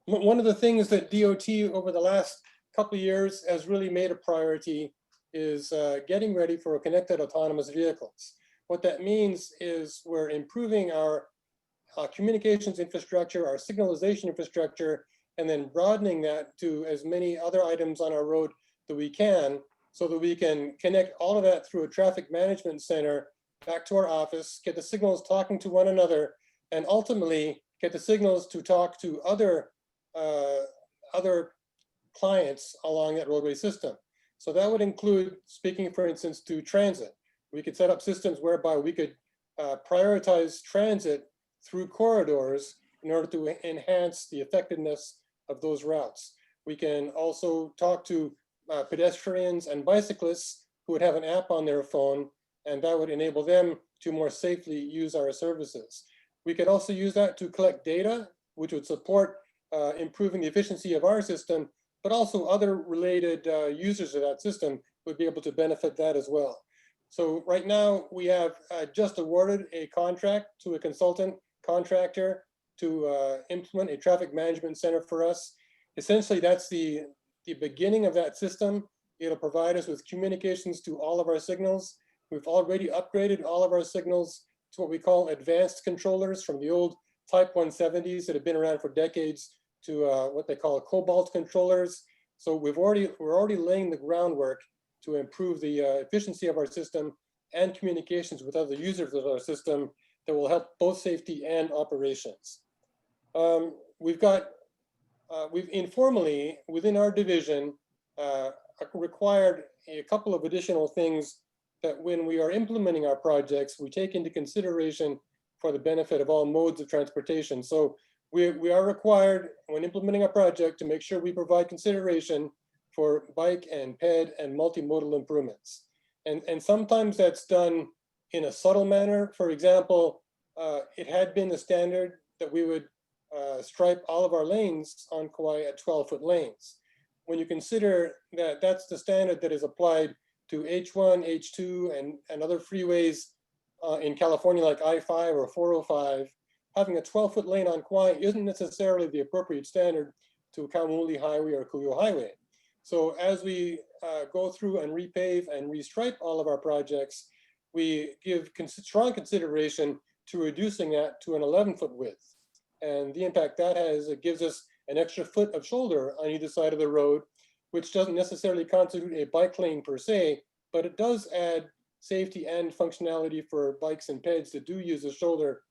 One of the things that DOT over the last couple of years has really made a priority is getting ready for connected autonomous vehicles. What that means is we're improving our communications infrastructure, our signalization infrastructure, and then broadening that to as many other items on our road that we can, so that we can connect all of that through a traffic management center back to our office, get the signals talking to one another, and ultimately get the signals to talk to other clients along that roadway system. So that would include speaking, for instance, to transit. We could set up systems whereby we could prioritize transit through corridors in order to enhance the effectiveness of those routes. We can also talk to pedestrians and bicyclists who would have an app on their phone, and that would enable them to more safely use our services. We could also use that to collect data, which would support improving the efficiency of our system, but also other related users of that system would be able to benefit that as well. So right now we have just awarded a contract to a consultant contractor to implement a traffic management center for us. Essentially, that's the beginning of that system. It'll provide us with communications to all of our signals. We've already upgraded all of our signals to what we call advanced controllers, from the old Type 170s that have been around for decades to what they call cobalt controllers. So we're already laying the groundwork to improve the efficiency of our system and communications with other users of our system that will help both safety and operations. We've informally within our division required a couple of additional things that when we are implementing our projects, we take into consideration for the benefit of all modes of transportation. So we are required when implementing a project to make sure we provide consideration for bike and ped and multimodal improvements. And sometimes that's done in a subtle manner. For example, it had been the standard that we would stripe all of our lanes on Kauai at 12-foot lanes. When you consider that that's the standard that is applied to H1, H2, and other freeways in California like I-5 or 405, having a 12-foot lane on Kauai isn't necessarily the appropriate standard to Kamuli Highway or Kuyo Highway. So as we go through and repave and restripe all of our projects, we give strong consideration to reducing that to an 11-foot width. And the impact that has, it gives us an extra foot of shoulder on either side of the road, which doesn't necessarily constitute a bike lane per se, but it does add safety and functionality for bikes and peds that do use the shoulder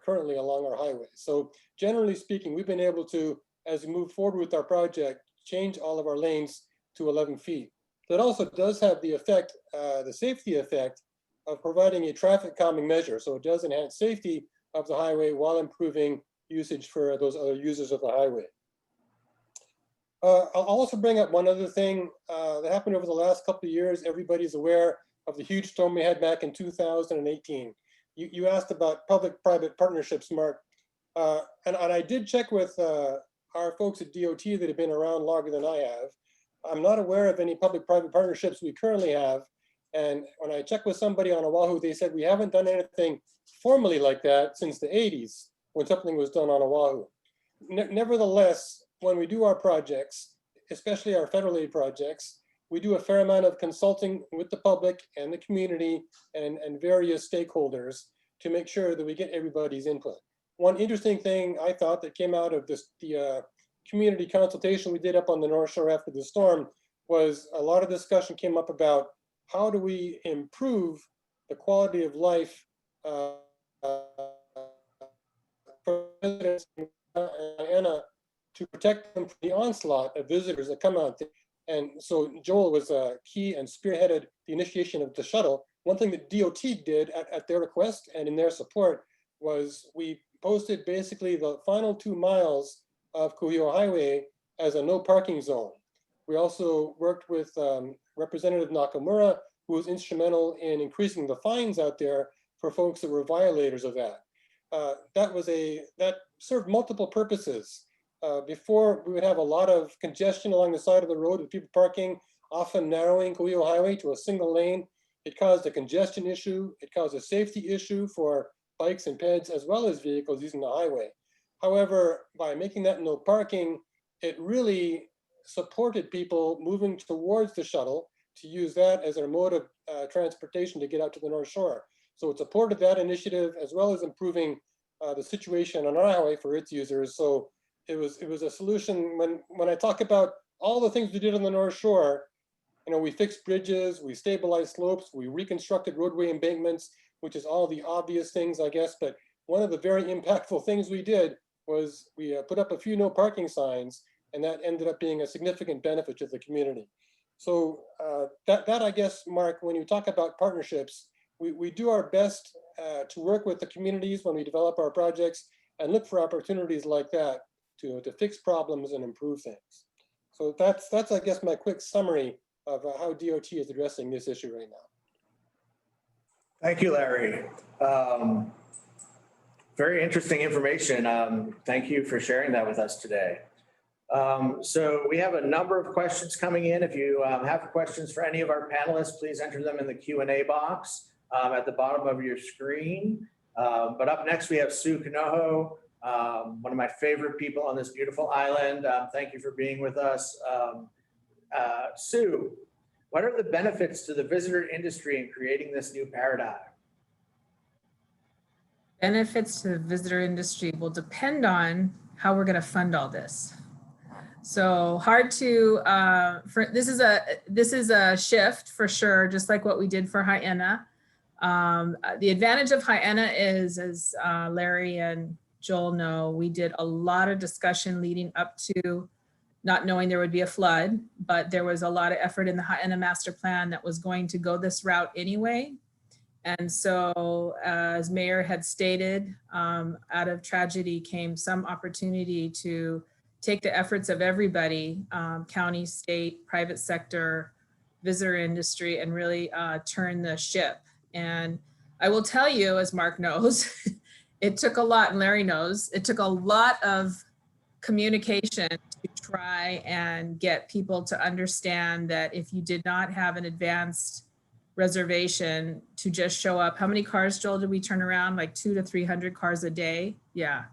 currently along our highways. So generally speaking, we've been able to, as we move forward with our project, change all of our lanes to 11 feet. That also does have the effect, the safety effect of providing a traffic calming measure. So it does enhance safety of the highway while improving usage for those other users of the highway. I'll also bring up one other thing that happened over the last couple of years. Everybody's aware of the huge storm we had back in 2018. You asked about public-private partnerships, Mark. And I did check with our folks at DOT that have been around longer than I have. I'm not aware of any public-private partnerships we currently have. And when I checked with somebody on Oahu, they said we haven't done anything formally like that since the 80s when something was done on Oahu. Nevertheless, when we do our projects, especially our federal aid projects, we do a fair amount of consulting with the public and the community and various stakeholders to make sure that we get everybody's input. One interesting thing I thought that came out of this, the community consultation we did up on the North Shore after the storm was a lot of discussion came up about how do we improve the quality of life for residents in Anna to protect them from the onslaught of visitors that come out there. And so Joel was key and spearheaded the initiation of the shuttle. One thing that DOT did at their request and in their support was we posted basically the final 2 miles of Kuhio Highway as a no parking zone. We also worked with Representative Nakamura, who was instrumental in increasing the fines out there for folks that were violators of that. That served multiple purposes. Before, we would have a lot of congestion along the side of the road with people parking, often narrowing Kuhio Highway to a single lane. It caused a congestion issue. It caused a safety issue for bikes and peds as well as vehicles using the highway. However, by making that no parking, it really supported people moving towards the shuttle to use that as their mode of transportation to get out to the North Shore. So it supported that initiative as well as improving the situation on our highway for its users. So it was a solution. When I talk about all the things we did on the North Shore, you know, we fixed bridges, we stabilized slopes, we reconstructed roadway embankments, which is all the obvious things, I guess. But one of the very impactful things we did was we put up a few no parking signs, and that ended up being a significant benefit to the community. So that I guess, Mark, when you talk about partnerships, we do our best to work with the communities when we develop our projects and look for opportunities like that to fix problems and improve things. So that's I guess my quick summary of how DOT is addressing this issue right now. Thank you, Larry. Very interesting information. Thank you for sharing that with us today. So we have a number of questions coming in. If you have questions for any of our panelists, please enter them in the Q&A box at the bottom of your screen. But up next, we have Sue Kanoho, one of my favorite people on this beautiful island. Thank you for being with us. Sue, what are the benefits to the visitor industry in creating this new paradigm? benefits to the visitor industry will depend on how we're going to fund all this. So hard to, this is a shift for sure, just like what we did for Hyena. The advantage of Hyena is, as Larry and Joel know, we did a lot of discussion leading up to not knowing there would be a flood, but there was a lot of effort in the Hyena master plan that was going to go this route anyway. And so as Mayor had stated, out of tragedy came some opportunity to take the efforts of everybody, county, state, private sector, visitor industry, and really turn the ship. And I will tell you, as Mark knows, it took a lot, and Larry knows, it took a lot of communication to try and get people to understand that if you did not have an advanced reservation to just show up. How many cars, Joel, did we turn around? Like 200 to 300 cars a day? Yeah.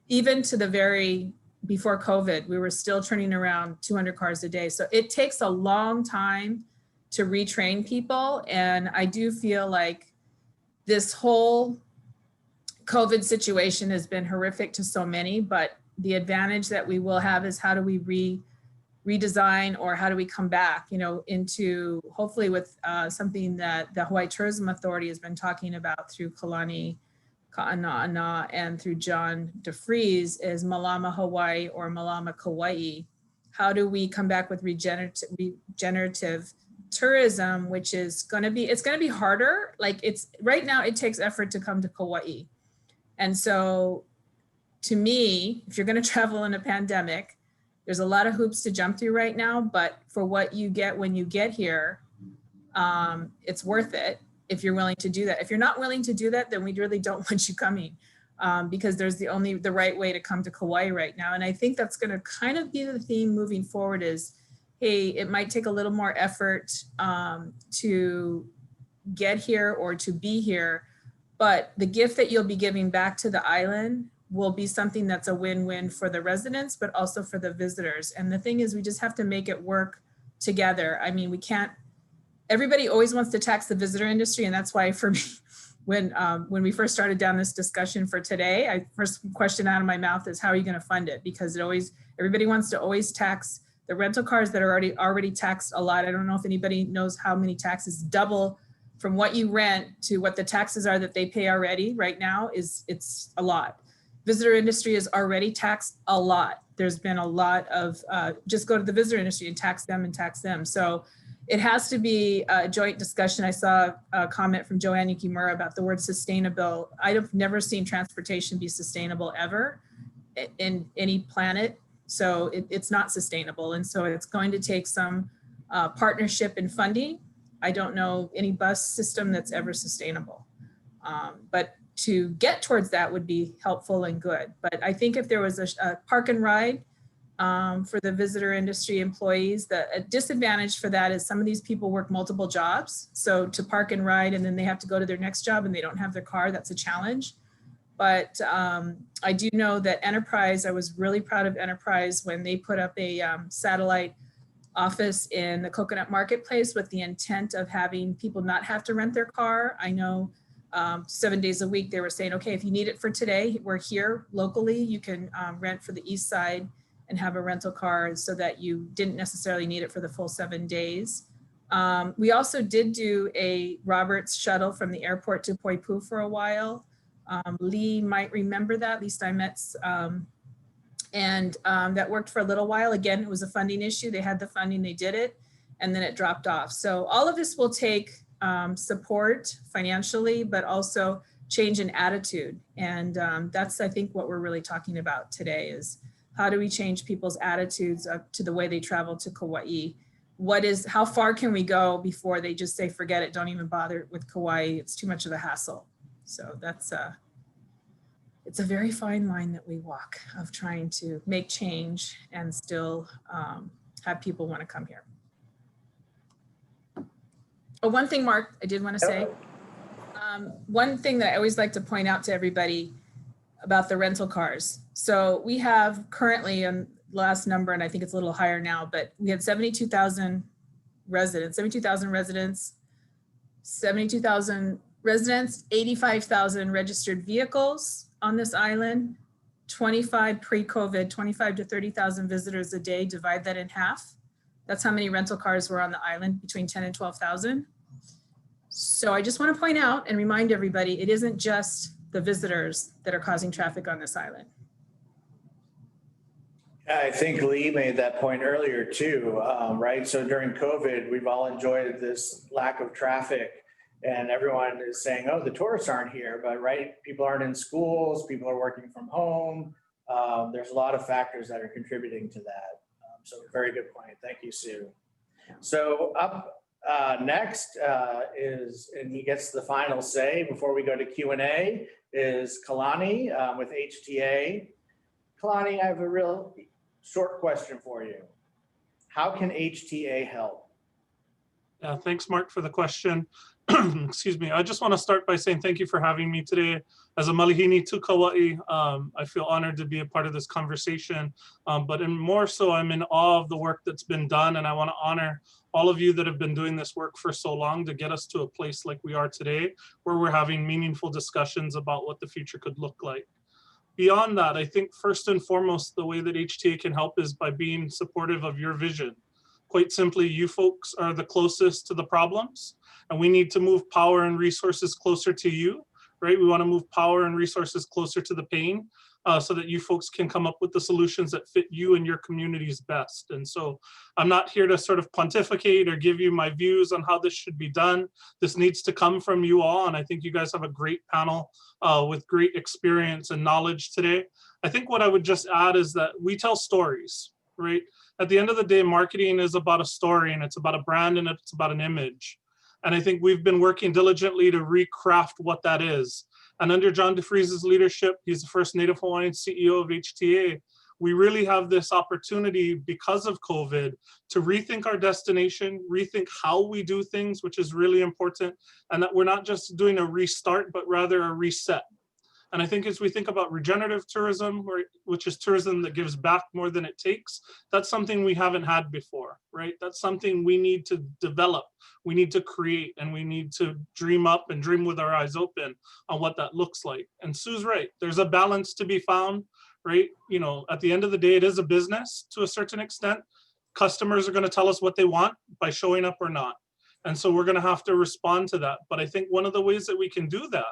Even to the very, before COVID, we were still turning around 200 cars a day. So it takes a long time to retrain people. And I do feel like this whole COVID situation has been horrific to so many, but the advantage that we will have is how do we redesign, or how do we come back, into hopefully with something that the Hawaii Tourism Authority has been talking about through Kalani Ka'ana'ana and through John DeFries is Malama Hawaii or Malama Kauai. How do we come back with regenerative tourism, which is going to be harder. Like right now it takes effort to come to Kauai. And so to me, if you're going to travel in a pandemic, there's a lot of hoops to jump through right now, but for what you get when you get here, it's worth it if you're willing to do that. If you're not willing to do that, then we really don't want you coming, because there's the right way to come to Kauai right now. And I think that's going to kind of be the theme moving forward is, hey, it might take a little more effort to get here or to be here, but the gift that you'll be giving back to the island will be something that's a win-win for the residents, but also for the visitors. And the thing is, we just have to make it work together. I mean, we can't, everybody always wants to tax the visitor industry. And that's why for me, when we first started down this discussion for today, first question out of my mouth is, how are you gonna fund it? Because everybody wants to always tax the rental cars that are already taxed a lot. I don't know if anybody knows how many taxes double from what you rent to what the taxes are that they pay already right now it's a lot. Visitor industry is already taxed a lot. There's been a lot of, just go to the visitor industry and tax them. So it has to be a joint discussion. I saw a comment from Joanne Yukimura about the word sustainable. I've never seen transportation be sustainable ever in any planet. So it's not sustainable. And so it's going to take some partnership and funding. I don't know any bus system that's ever sustainable, but to get towards that would be helpful and good. But I think if there was a park and ride for the visitor industry employees, a disadvantage for that is some of these people work multiple jobs. So to park and ride and then they have to go to their next job and they don't have their car, that's a challenge. But I do know that Enterprise, I was really proud of Enterprise when they put up a satellite office in the Coconut Marketplace with the intent of having people not have to rent their car. I know 7 days a week they were saying, okay, if you need it for today, we're here locally, you can rent for the east side and have a rental car so that you didn't necessarily need it for the full 7 days. We also did do a Roberts shuttle from the airport to Poipu for a while. Lee might remember that, at least I met, and that worked for a little while. Again, it was a funding issue. They had the funding, they did it, and then it dropped off. So all of this will take support financially, but also change in attitude. And that's, I think, what we're really talking about today is how do we change people's attitudes up to the way they travel to Kauai? How far can we go before they just say, forget it, don't even bother with Kauai, it's too much of a hassle. So that's it's a very fine line that we walk of trying to make change and still have people want to come here. Oh, one thing, Mark, I did want to say, one thing that I always like to point out to everybody about the rental cars. So we have currently, last number, and I think it's a little higher now, but we had 72,000 residents, 72,000 Residents, 85,000 registered vehicles on this island, 25 pre-COVID, 25 to 30,000 visitors a day. Divide that in half. That's how many rental cars were on the island, between 10 and 12,000. So I just want to point out and remind everybody, it isn't just the visitors that are causing traffic on this island. Yeah, I think Lee made that point earlier too, right? So during COVID, we've all enjoyed this lack of traffic and everyone is saying, oh, the tourists aren't here, but right, people aren't in schools, people are working from home. There's a lot of factors that are contributing to that. So very good point. Thank you, Sue. So up next is, and he gets the final say before we go to Q&A, is Kalani with HTA. Kalani, I have a real short question for you. How can HTA help? Thanks, Mark, for the question. Excuse me. I just want to start by saying thank you for having me today. As a Malihini to Kauai, I feel honored to be a part of this conversation, but more so, I'm in awe of the work that's been done, and I want to honor all of you that have been doing this work for so long to get us to a place like we are today, where we're having meaningful discussions about what the future could look like. Beyond that, I think first and foremost, the way that HTA can help is by being supportive of your vision. Quite simply, you folks are the closest to the problems, and we need to move power and resources closer to you, right? We want to move power and resources closer to the pain so that you folks can come up with the solutions that fit you and your communities best. And so I'm not here to sort of pontificate or give you my views on how this should be done. This needs to come from you all, and I think you guys have a great panel with great experience and knowledge today. I think what I would just add is that we tell stories, right? At the end of the day, marketing is about a story, and it's about a brand, and it's about an image. And I think we've been working diligently to recraft what that is. And under John DeFries's leadership, he's the first Native Hawaiian CEO of HTA. We really have this opportunity because of COVID to rethink our destination, rethink how we do things, which is really important. And that we're not just doing a restart, but rather a reset. And I think as we think about regenerative tourism, which is tourism that gives back more than it takes, that's something we haven't had before, right? That's something we need to develop, we need to create, and we need to dream up and dream with our eyes open on what that looks like. And Sue's right, there's a balance to be found, right? You know, at the end of the day, it is a business to a certain extent. Customers are gonna tell us what they want by showing up or not. And so we're gonna have to respond to that. But I think one of the ways that we can do that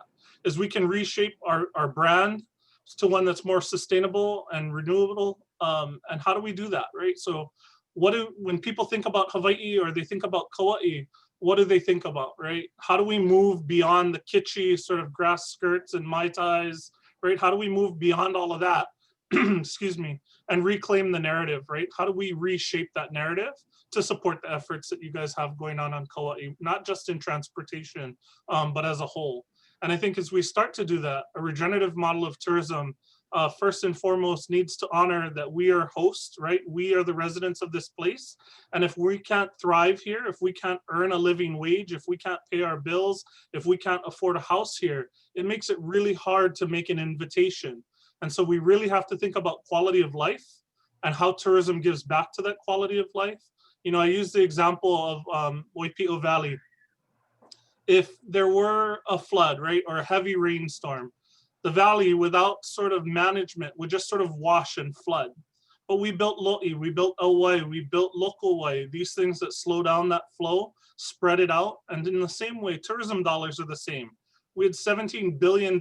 is we can reshape our brand to one that's more sustainable and renewable. And how do we do that, right? So when people think about Hawaii or they think about Kauai, what do they think about, right? How do we move beyond the kitschy sort of grass skirts and Mai Tais, right? How do we move beyond all of that, excuse me, and reclaim the narrative, right? How do we reshape that narrative to support the efforts that you guys have going on Kauai, not just in transportation, but as a whole? And I think as we start to do that, a regenerative model of tourism, first and foremost, needs to honor that we are hosts, right? We are the residents of this place. And if we can't thrive here, if we can't earn a living wage, if we can't pay our bills, if we can't afford a house here, it makes it really hard to make an invitation. And so we really have to think about quality of life and how tourism gives back to that quality of life. You know, I use the example of Waipio Valley. If there were a flood, right, or a heavy rainstorm, the valley without sort of management would just sort of wash and flood. But we built lo'i, we built auwai, we built local wai, these things that slow down that flow, spread it out. And in the same way, tourism dollars are the same. We had $17 billion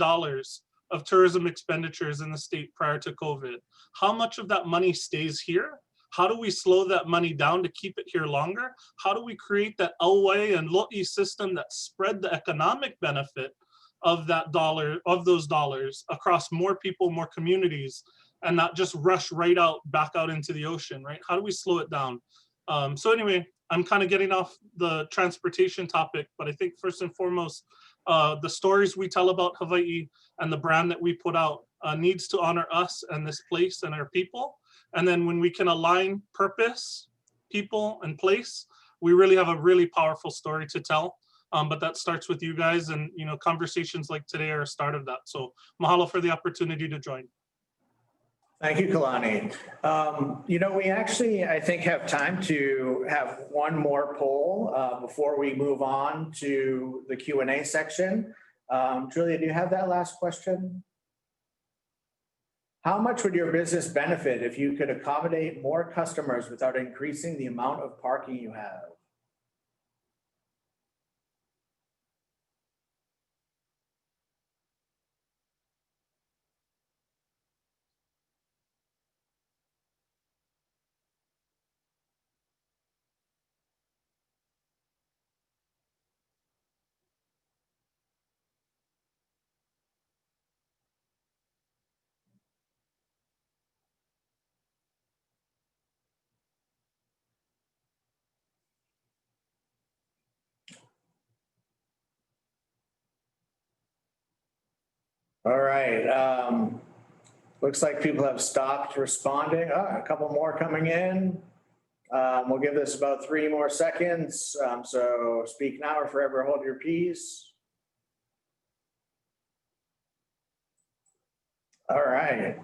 of tourism expenditures in the state prior to COVID. How much of that money stays here? How do we slow that money down to keep it here longer? How do we create that auwai and lo'i system that spread the economic benefit of that dollar, of those dollars across more people, more communities, and not just rush right out, back out into the ocean, right? How do we slow it down? So anyway, I'm kind of getting off the transportation topic, but I think first and foremost, the stories we tell about Hawaii and the brand that we put out needs to honor us and this place and our people. And then when we can align purpose, people, and place, we really have a really powerful story to tell. But that starts with you guys, and you know, conversations like today are a start of that. So mahalo for the opportunity to join. Thank you, Kalani. We actually, I think, have time to have one more poll before we move on to the Q&A section. Julia, do you have that last question? How much would your business benefit if you could accommodate more customers without increasing the amount of parking you have? All right. Looks like people have stopped responding. A couple more coming in. We'll give this about 3 more seconds. So speak now or forever hold your peace. All right.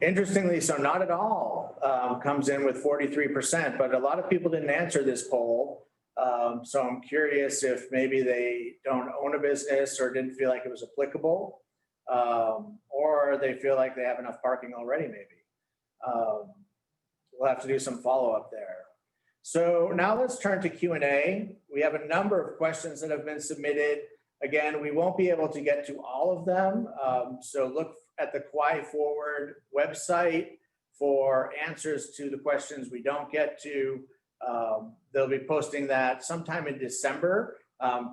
Interestingly, so not at all comes in with 43%, but a lot of people didn't answer this poll. So I'm curious if maybe they don't own a business or didn't feel like it was applicable, or they feel like they have enough parking already, maybe. We'll have to do some follow-up there. So now let's turn to Q&A. We have a number of questions that have been submitted. Again, we won't be able to get to all of them. So look at the Kauai Forward website for answers to the questions we don't get to. They'll be posting that sometime in December.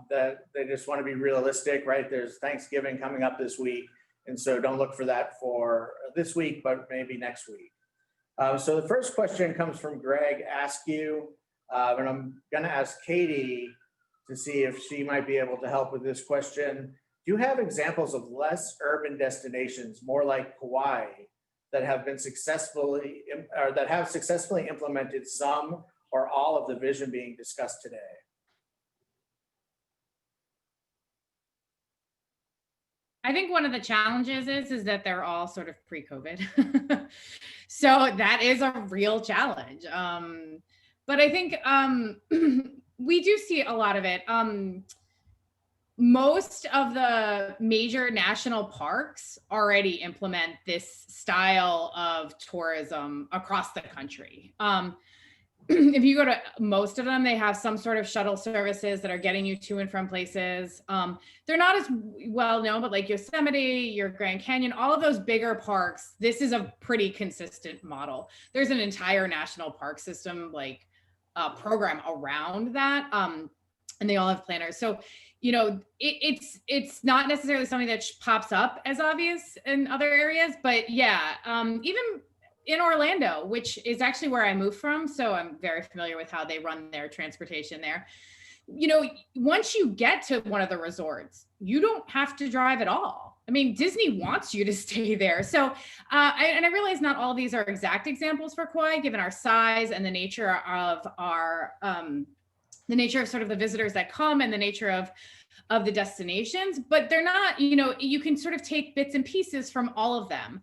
That they just want to be realistic, right? There's Thanksgiving coming up this week. And so don't look for that for this week, but maybe next week. So the first question comes from Greg Askew. And I'm going to ask Katie to see if she might be able to help with this question. Do you have examples of less urban destinations, more like Kauai, that have been successfully implemented some or all of the vision being discussed today? I think one of the challenges is that they're all sort of pre-COVID. So that is a real challenge. But I think we do see a lot of it. Most of the major national parks already implement this style of tourism across the country. If you go to most of them, they have some sort of shuttle services that are getting you to and from places. They're not as well known, but like Yosemite, your Grand Canyon, all of those bigger parks, this is a pretty consistent model. There's an entire national park system like program around that, and they all have planners. So, it's not necessarily something that pops up as obvious in other areas, but yeah, even in Orlando, which is actually where I moved from. So I'm very familiar with how they run their transportation there. Once you get to one of the resorts, you don't have to drive at all. I mean, Disney wants you to stay there. So, I realize not all of these are exact examples for Kauai, given our size and the nature of our, the nature of sort of the visitors that come and the nature of the destinations, but they're not, you can sort of take bits and pieces from all of them.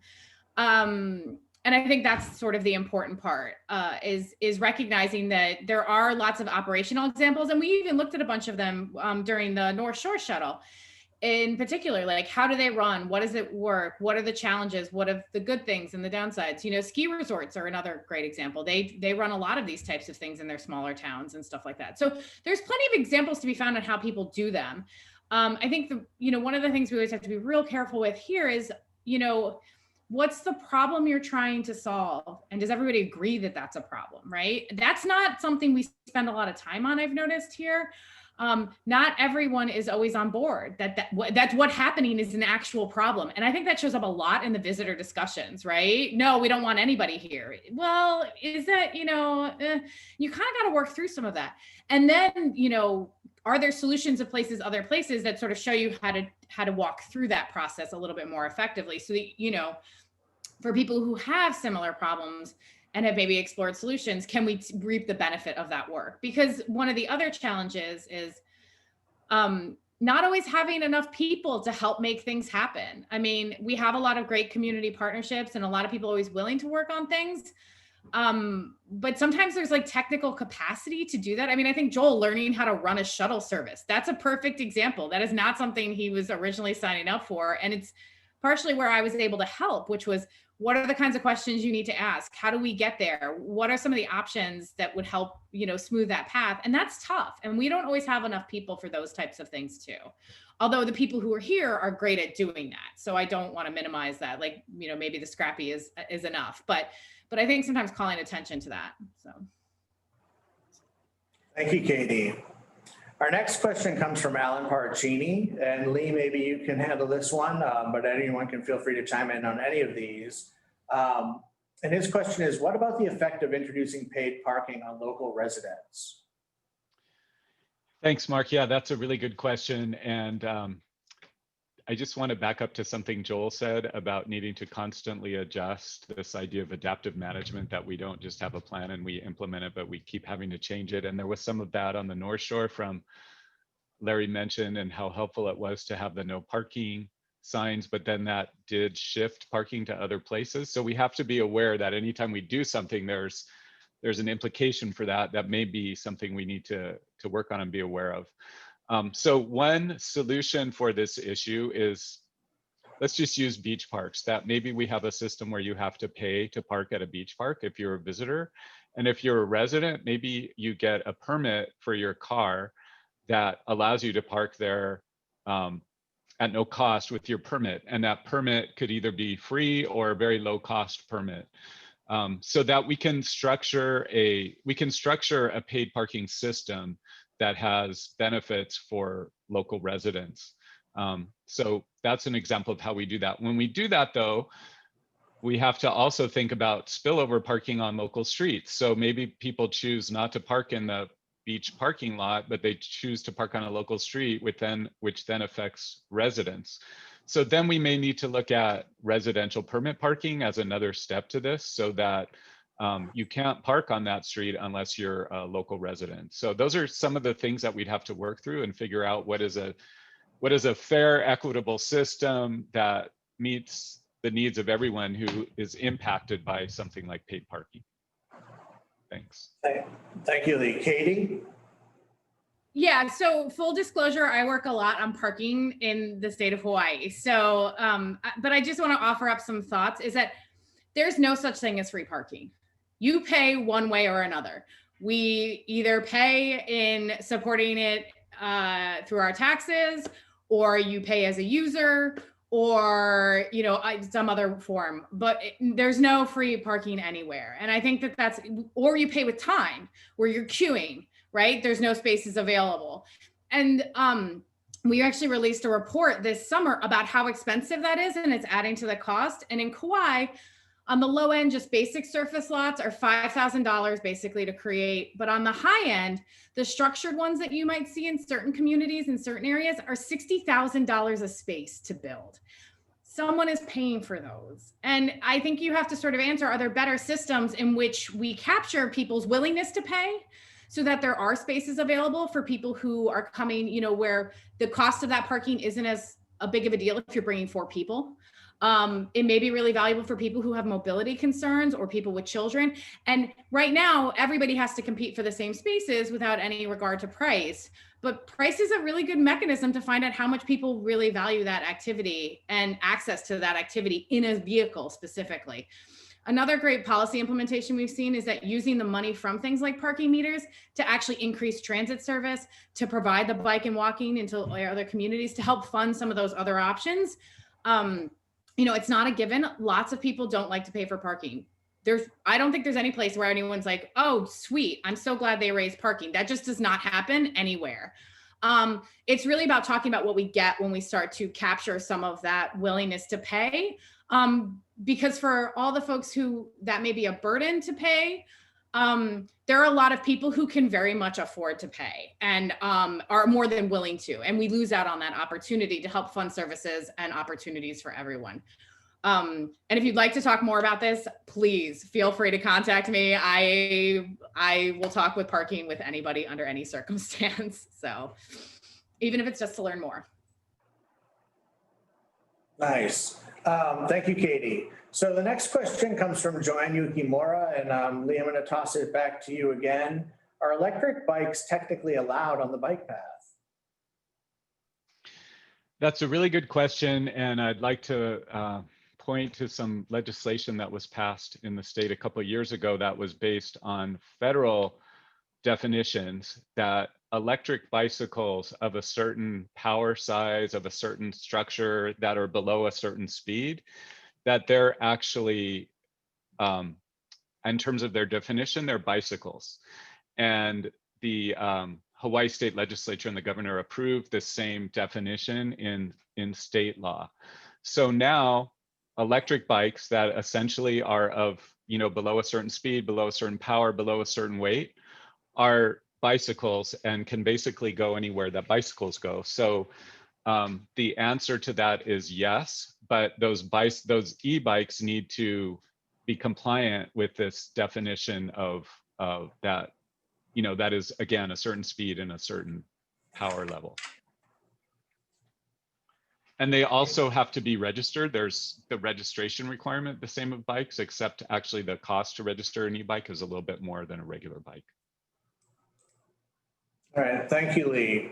And I think that's sort of the important part, is recognizing that there are lots of operational examples. And we even looked at a bunch of them during the North Shore Shuttle. In particular, like, how do they run? What does it work? What are the challenges? What are the good things and the downsides? Ski resorts are another great example. They run a lot of these types of things in their smaller towns and stuff like that. So there's plenty of examples to be found on how people do them. I think one of the things we always have to be real careful with here is, what's the problem you're trying to solve? And does everybody agree that that's a problem, right? That's not something we spend a lot of time on, I've noticed here. Not everyone is always on board that's what's happening is an actual problem. And I think that shows up a lot in the visitor discussions, right? No, we don't want anybody here. Well, is that, you kind of got to work through some of that. And then, are there solutions of other places that sort of show you how to walk through that process a little bit more effectively, so that, for people who have similar problems and have maybe explored solutions, can we reap the benefit of that work? Because one of the other challenges is not always having enough people to help make things happen. I mean, we have a lot of great community partnerships and a lot of people always willing to work on things. But sometimes there's like technical capacity to do that. I mean, I think Joel learning how to run a shuttle service, that's a perfect example. That is not something he was originally signing up for. And it's partially where I was able to help, which was, what are the kinds of questions you need to ask? How do we get there? What are some of the options that would help, smooth that path? And that's tough. And we don't always have enough people for those types of things too. Although the people who are here are great at doing that. So I don't want to minimize that. Like, maybe the scrappy is enough, but I think sometimes calling attention to that. So. Thank you, Katie. Our next question comes from Alan Paracini, and Lee, maybe you can handle this one, but anyone can feel free to chime in on any of these. And his question is, what about the effect of introducing paid parking on local residents? Thanks, Mark. Yeah, that's a really good question. And I just want to back up to something Joel said about needing to constantly adjust this idea of adaptive management, that we don't just have a plan and we implement it, but we keep having to change it. And there was some of that on the North Shore from Larry mentioned, and how helpful it was to have the no parking signs, but then that did shift parking to other places. So we have to be aware that anytime we do something, there's an implication for that may be something we need to work on and be aware of. So one solution for this issue is, let's just use beach parks, that maybe we have a system where you have to pay to park at a beach park if you're a visitor. And if you're a resident, maybe you get a permit for your car that allows you to park there at no cost with your permit. And that permit could either be free or a very low cost permit. So that we can structure a paid parking system that has benefits for local residents. So that's an example of how we do that. When we do that though, we have to also think about spillover parking on local streets. So maybe people choose not to park in the beach parking lot, but they choose to park on a local street, which then affects residents. So then we may need to look at residential permit parking as another step to this, so that you can't park on that street unless you're a local resident. So those are some of the things that we'd have to work through and figure out what is a fair, equitable system that meets the needs of everyone who is impacted by something like paid parking. Thanks. Thank you, Lee. Katie? Yeah, so full disclosure, I work a lot on parking in the state of Hawaii. So, but I just want to offer up some thoughts, is that there's no such thing as free parking. You pay one way or another. We either pay in supporting it through our taxes, or you pay as a user, or some other form, but there's no free parking anywhere. And I think that's, or you pay with time where you're queuing, right? There's no spaces available. And we actually released a report this summer about how expensive that is, and it's adding to the cost. And in Kauai, on the low end, just basic surface lots are $5,000 basically to create. But on the high end, the structured ones that you might see in certain communities in certain areas are $60,000 a space to build. Someone is paying for those. And I think you have to sort of answer, are there better systems in which we capture people's willingness to pay, so that there are spaces available for people who are coming, where the cost of that parking isn't as a big of a deal if you're bringing 4 people. It may be really valuable for people who have mobility concerns or people with children. And right now, everybody has to compete for the same spaces without any regard to price. But price is a really good mechanism to find out how much people really value that activity and access to that activity in a vehicle specifically. Another great policy implementation we've seen is that using the money from things like parking meters to actually increase transit service, to provide the bike and walking into other communities, to help fund some of those other options. It's not a given. Lots of people don't like to pay for parking. I don't think there's any place where anyone's like, oh, sweet, I'm so glad they raised parking. That just does not happen anywhere. It's really about talking about what we get when we start to capture some of that willingness to pay. Because for all the folks who that may be a burden to pay, there are a lot of people who can very much afford to pay and are more than willing to. And we lose out on that opportunity to help fund services and opportunities for everyone. And if you'd like to talk more about this, please feel free to contact me. I will talk with parking with anybody under any circumstance. So even if it's just to learn more. Nice. Thank you, Katie. So the next question comes from Joanne Yukimura, and Lee, I'm going to toss it back to you again. Are electric bikes technically allowed on the bike path? That's a really good question, and I'd like to point to some legislation that was passed in the state a couple of years ago that was based on federal definitions that electric bicycles of a certain power size, of a certain structure, that are below a certain speed, that they're actually, in terms of their definition, they're bicycles. And the Hawaii State Legislature and the governor approved the same definition in state law. So now electric bikes that essentially are of, below a certain speed, below a certain power, below a certain weight, are bicycles and can basically go anywhere that bicycles go. So the answer to that is yes, but those e-bikes need to be compliant with this definition of that, that is, again, a certain speed and a certain power level. And they also have to be registered. There's the registration requirement, the same of bikes, except actually the cost to register an e-bike is a little bit more than a regular bike. All right, thank you, Lee.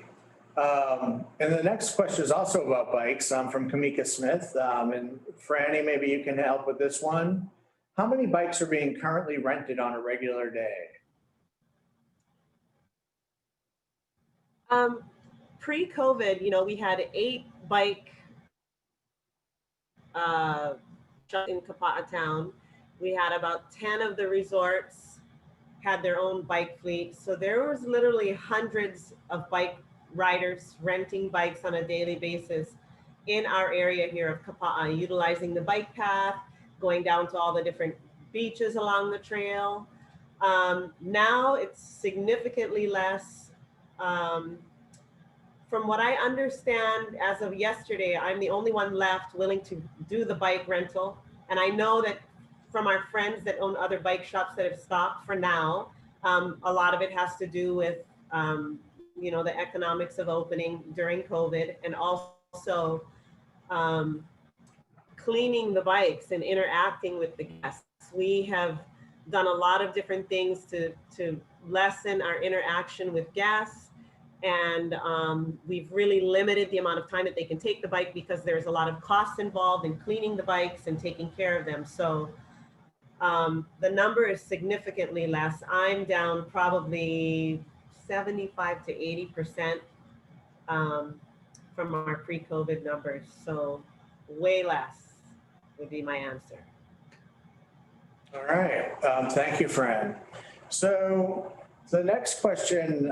And the next question is also about bikes from Kamika Smith. And Franny, maybe you can help with this one. How many bikes are being currently rented on a regular day? Pre-COVID, we had 8 bike in Kapa'a town. We had about 10 of the resorts had their own bike fleet. So there was literally hundreds of bike riders renting bikes on a daily basis in our area here of Kapa'a, utilizing the bike path, going down to all the different beaches along the trail. Now it's significantly less. From what I understand, as of yesterday, I'm the only one left willing to do the bike rental. And I know that from our friends that own other bike shops that have stopped for now, a lot of it has to do with, the economics of opening during COVID, and also cleaning the bikes and interacting with the guests. We have done a lot of different things to lessen our interaction with guests. And we've really limited the amount of time that they can take the bike because there's a lot of costs involved in cleaning the bikes and taking care of them. So the number is significantly less. I'm down probably 75 to 80% from our pre-COVID numbers. So way less would be my answer. All right, thank you, Fran. So the next question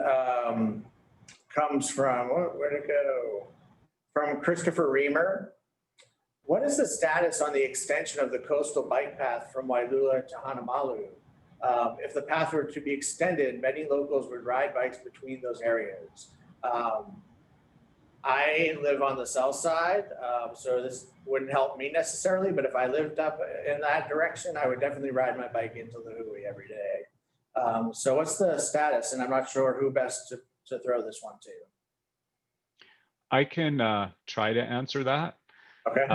comes from, where'd it go? From Christopher Reamer. What is the status on the extension of the coastal bike path from Wailua to Hanamalu? If the path were to be extended, many locals would ride bikes between those areas. I live on the south side, so this wouldn't help me necessarily, but if I lived up in that direction, I would definitely ride my bike into Lihue every day. So what's the status? And I'm not sure who best to throw this one to. I can try to answer that. Okay.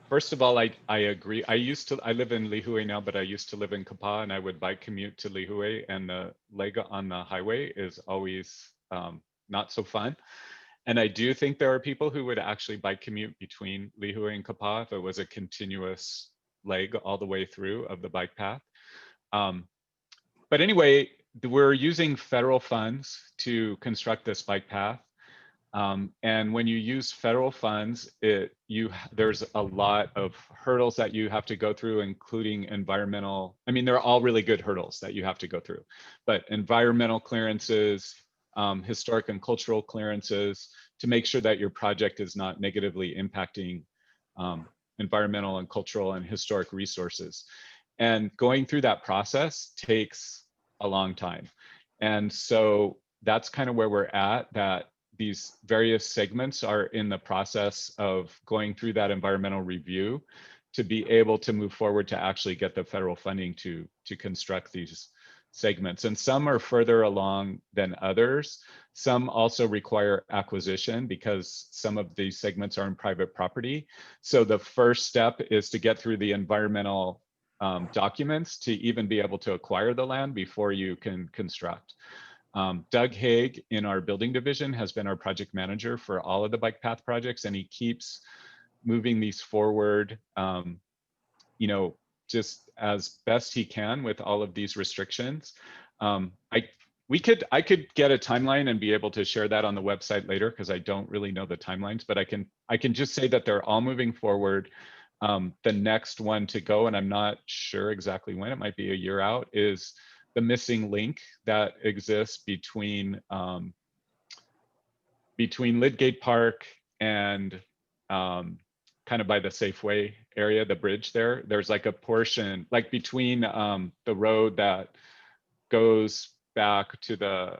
First of all, I agree. I live in Lihue now, but I used to live in Kapa'a, and I would bike commute to Lihue, and the leg on the highway is always not so fun. And I do think there are people who would actually bike commute between Lihue and Kapa'a if it was a continuous leg all the way through of the bike path. But anyway, we're using federal funds to construct this bike path. And when you use federal funds, there's a lot of hurdles that you have to go through, including environmental. I mean, they're all really good hurdles that you have to go through, but environmental clearances, historic and cultural clearances, to make sure that your project is not negatively impacting environmental and cultural and historic resources. And going through that process takes a long time. And so that's kind of where we're at, that these various segments are in the process of going through that environmental review to be able to move forward to actually get the federal funding to construct these segments, and some are further along than others. Some also require acquisition because some of these segments are in private property. So the first step is to get through the environmental documents to even be able to acquire the land before you can construct. Doug Haig in our building division has been our project manager for all of the bike path projects, and he keeps moving these forward, you know, just as best he can with all of these restrictions. I could get a timeline and be able to share that on the website later because I don't really know the timelines, but I can just say that they're all moving forward. The next one to go, and I'm not sure exactly when, it might be a year out, is the missing link that exists between Lidgate Park and kind of by the Safeway area, the bridge there. There's like a portion like between the road that goes back to the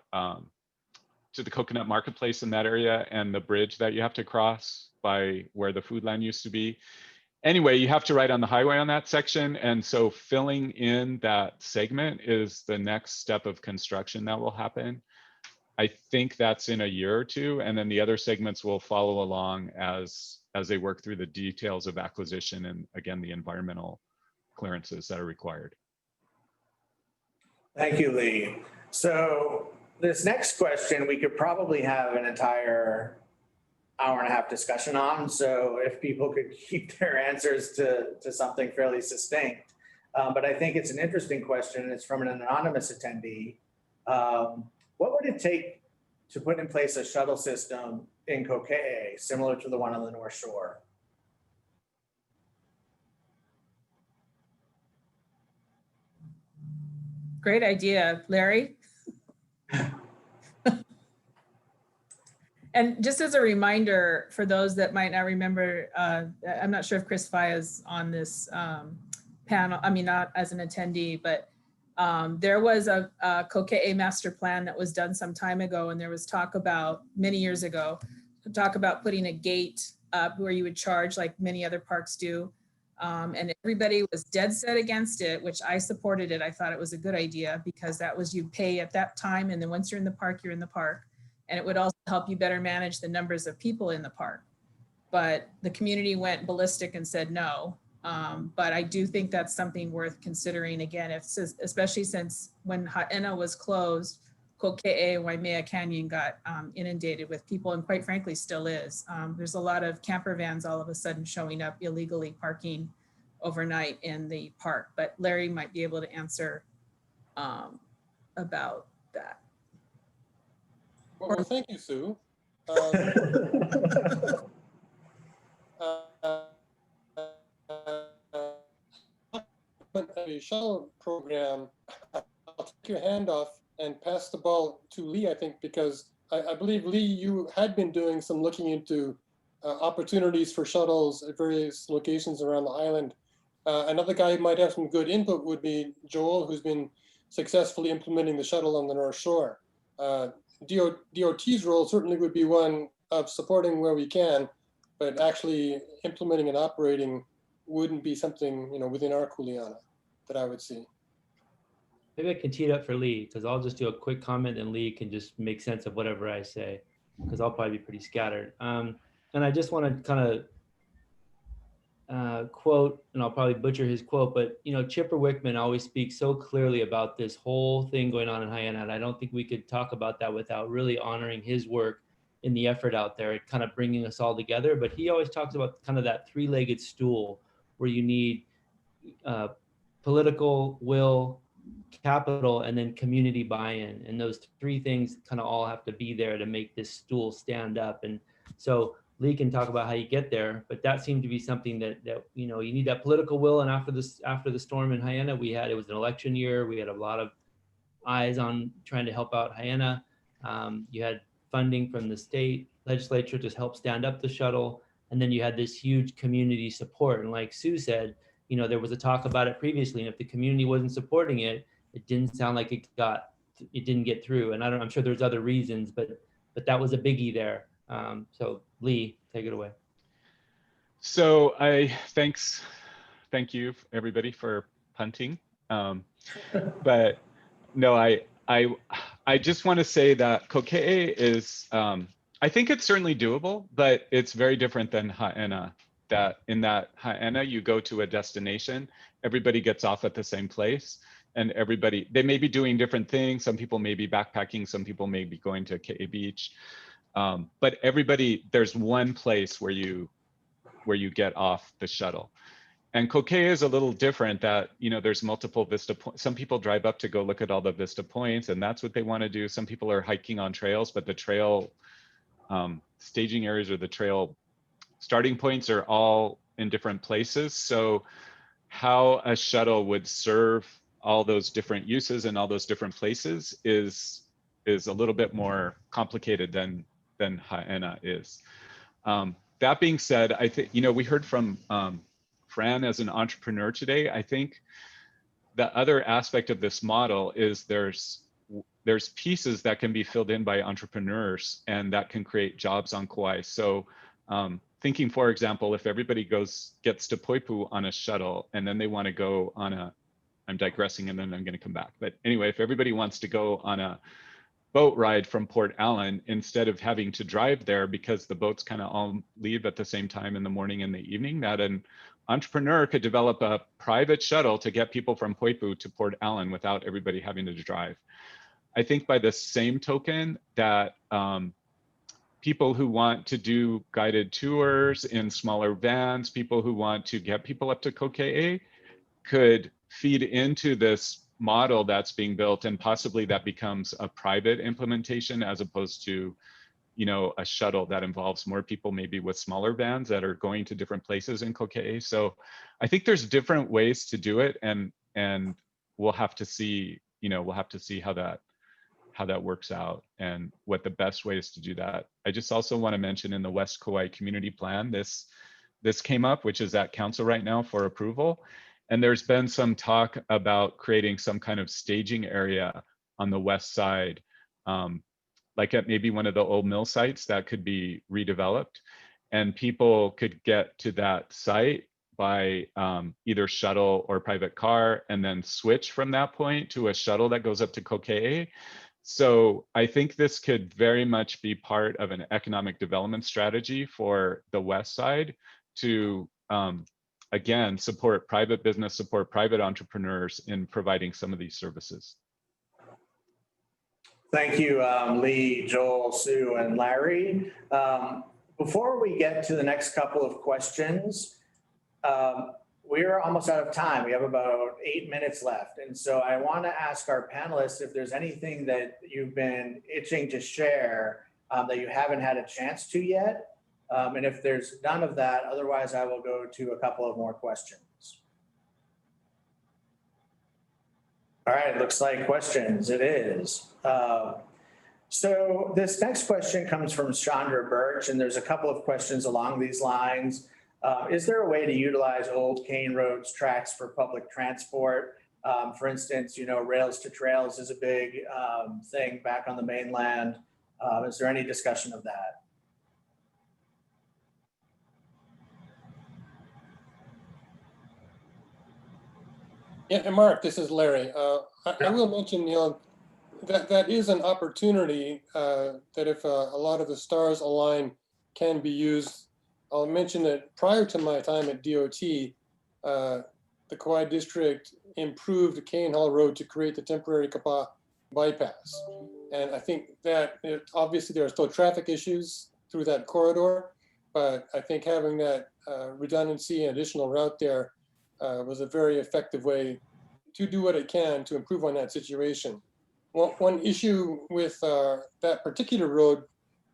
Coconut Marketplace in that area and the bridge that you have to cross by where the food land used to be. Anyway, you have to ride on the highway on that section. And so filling in that segment is the next step of construction that will happen. I think that's in a year or two. And then the other segments will follow along as they work through the details of acquisition and, again, the environmental clearances that are required. Thank you, Lee. So this next question, we could probably have an entire hour and a half discussion on. So if people could keep their answers to something fairly succinct. But I think it's an interesting question. It's from an anonymous attendee. What would it take to put in place a shuttle system in Kokee, similar to the one on the North Shore? Great idea, Larry. And just as a reminder, for those that might not remember, I'm not sure if Chris Faya is on this panel, I mean, not as an attendee, but there was a Kokee master plan that was done some time ago, and there was talk about, many years ago, talk about putting a gate up where you would charge like many other parks do. And everybody was dead set against it, which I supported it. I thought it was a good idea because that was, you pay at that time, and then once you're in the park, you're in the park. And it would also help you better manage the numbers of people in the park. But the community went ballistic and said no. But I do think that's something worth considering again, especially since when Haena was closed, Kokee, Waimea Canyon got inundated with people, and quite frankly still is. There's a lot of camper vans all of a sudden showing up illegally parking overnight in the park. But Larry might be able to answer about that. Well, thank you, Sue. A shuttle program, I'll take your hand off and pass the ball to Lee, I think, because I believe, Lee, you had been doing some looking into opportunities for shuttles at various locations around the island. Another guy who might have some good input would be Joel, who's been successfully implementing the shuttle on the North Shore. DOT's role certainly would be one of supporting where we can, but actually implementing and operating wouldn't be something, within our kuleana that I would see. Maybe I can tee it up for Lee, because I'll just do a quick comment and Lee can just make sense of whatever I say, because I'll probably be pretty scattered. And I just want to kind of quote, and I'll probably butcher his quote, but Chipper Wickman always speaks so clearly about this whole thing going on in Haena, and I don't think we could talk about that without really honoring his work in the effort out there, kind of bringing us all together. But he always talks about kind of that three-legged stool where you need political will, capital, and then community buy-in. And those three things kind of all have to be there to make this stool stand up. And so Lee can talk about how you get there, but that seemed to be something that you need that political will. And after the storm in Haena, it was an election year. We had a lot of eyes on trying to help out Haena. You had funding from the state legislature to help stand up the shuttle. And then you had this huge community support. And like Sue said, there was a talk about it previously. And if the community wasn't supporting it, it didn't sound like it didn't get through. And I'm sure there's other reasons, but that was a biggie there. So Lee, take it away. So thank you everybody for punting. But No, I just want to say that Kokee is, I think it's certainly doable, but it's very different than Haena. That in that Haena, you go to a destination, everybody gets off at the same place, and they may be doing different things. Some people may be backpacking, some people may be going to Ke'e Beach, but there's one place where you get off the shuttle. And Kokee is a little different that, there's multiple vista points. Some people drive up to go look at all the vista points, and that's what they want to do. Some people are hiking on trails, but the trail staging areas or the trail starting points are all in different places. So how a shuttle would serve all those different uses and all those different places is a little bit more complicated than Haena is. That being said, I think, we heard from Fran as an entrepreneur today. I think the other aspect of this model is there's pieces that can be filled in by entrepreneurs and that can create jobs on Kauai. So thinking, for example, if everybody gets to Poipu on a shuttle and then they want to go on I'm digressing and then I'm going to come back. But anyway, if everybody wants to go on a boat ride from Port Allen, instead of having to drive there because the boats kind of all leave at the same time in the morning and the evening, that an entrepreneur could develop a private shuttle to get people from Poipu to Port Allen without everybody having to drive. I think by the same token that people who want to do guided tours in smaller vans, people who want to get people up to Kokee could feed into this model that's being built, and possibly that becomes a private implementation as opposed to a shuttle that involves more people, maybe with smaller vans that are going to different places in Kokee. So I think there's different ways to do it, and we'll have to see how that works out and what the best way is to do that. I just also want to mention in the West Kauai Community Plan, this came up, which is at council right now for approval. And there's been some talk about creating some kind of staging area on the west side, like at maybe one of the old mill sites that could be redeveloped. And people could get to that site by either shuttle or private car, and then switch from that point to a shuttle that goes up to Kokee. So I think this could very much be part of an economic development strategy for the west side to, again, support private business, support private entrepreneurs in providing some of these services. Thank you, Lee, Joel, Sue, and Larry. Before we get to the next couple of questions, we're almost out of time. We have about 8 minutes left. And so I want to ask our panelists if there's anything that you've been itching to share that you haven't had a chance to yet. And if there's none of that, otherwise I will go to a couple of more questions. All right, looks like questions, it is. So this next question comes from Chandra Birch, and there's a couple of questions along these lines. Is there a way to utilize old cane roads tracks for public transport? For instance, rails to trails is a big thing back on the mainland. Is there any discussion of that? Yeah, and Mark, this is Larry. I will mention, that is an opportunity that if a lot of the stars align can be used. I'll mention that prior to my time at DOT, the Kauai District improved Cane Hall Road to create the temporary Kapa bypass. And I think that obviously there are still traffic issues through that corridor, but I think having that redundancy and additional route there was a very effective way to do what it can to improve on that situation. One issue with that particular road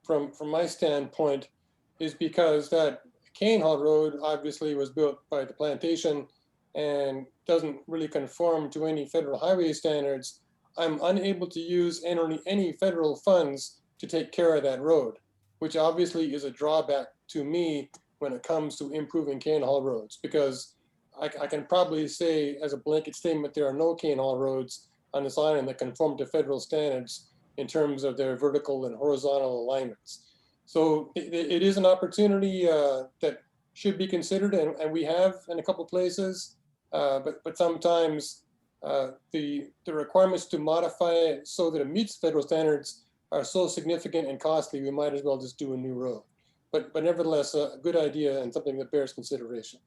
from my standpoint is because that Cane Hall Road obviously was built by the plantation and doesn't really conform to any federal highway standards. I'm unable to use any federal funds to take care of that road, which obviously is a drawback to me when it comes to improving Cane Hall roads, because I can probably say as a blanket statement, there are no Cane Hall roads on this island that conform to federal standards in terms of their vertical and horizontal alignments. So it is an opportunity that should be considered, and we have in a couple places, but sometimes the requirements to modify it so that it meets federal standards are so significant and costly, we might as well just do a new road. But nevertheless, a good idea and something that bears consideration.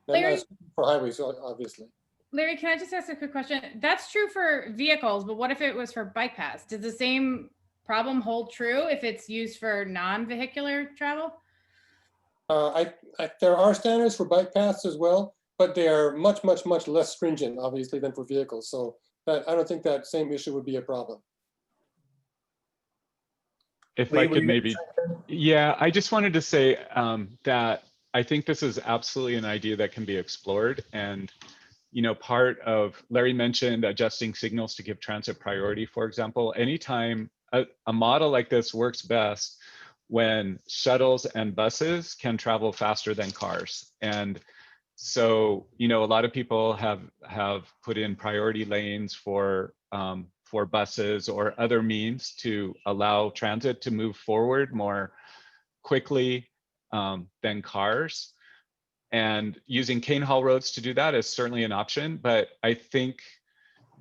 And Larry, that's for highways, obviously. Larry, can I just ask a quick question? That's true for vehicles, but what if it was for bike paths? Does the same problem hold true if it's used for non-vehicular travel? There are standards for bike paths as well, but they are much, much, much less stringent, obviously, than for vehicles. So I don't think that same issue would be a problem. If Lee, I were could you maybe, yeah, I just wanted to say that I think this is absolutely an idea that can be explored. And, you know, part of, Larry mentioned adjusting signals to give transit priority, for example. Anytime a model like this works best when shuttles and buses can travel faster than cars. And so, you know, a lot of people have put in priority lanes for buses or other means to allow transit to move forward more quickly than cars. And using cane haul roads to do that is certainly an option, but I think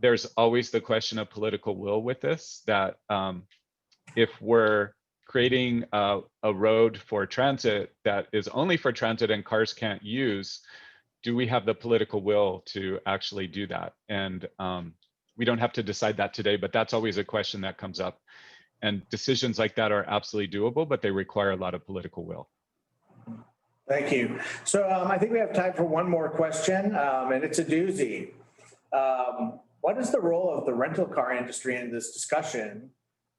there's always the question of political will with this, that if we're creating a road for transit that is only for transit and cars can't use, do we have the political will to actually do that? And we don't have to decide that today, but that's always a question that comes up. And decisions like that are absolutely doable, but they require a lot of political will. Thank you. So I think we have time for one more question, and it's a doozy. What is the role of the rental car industry in this discussion?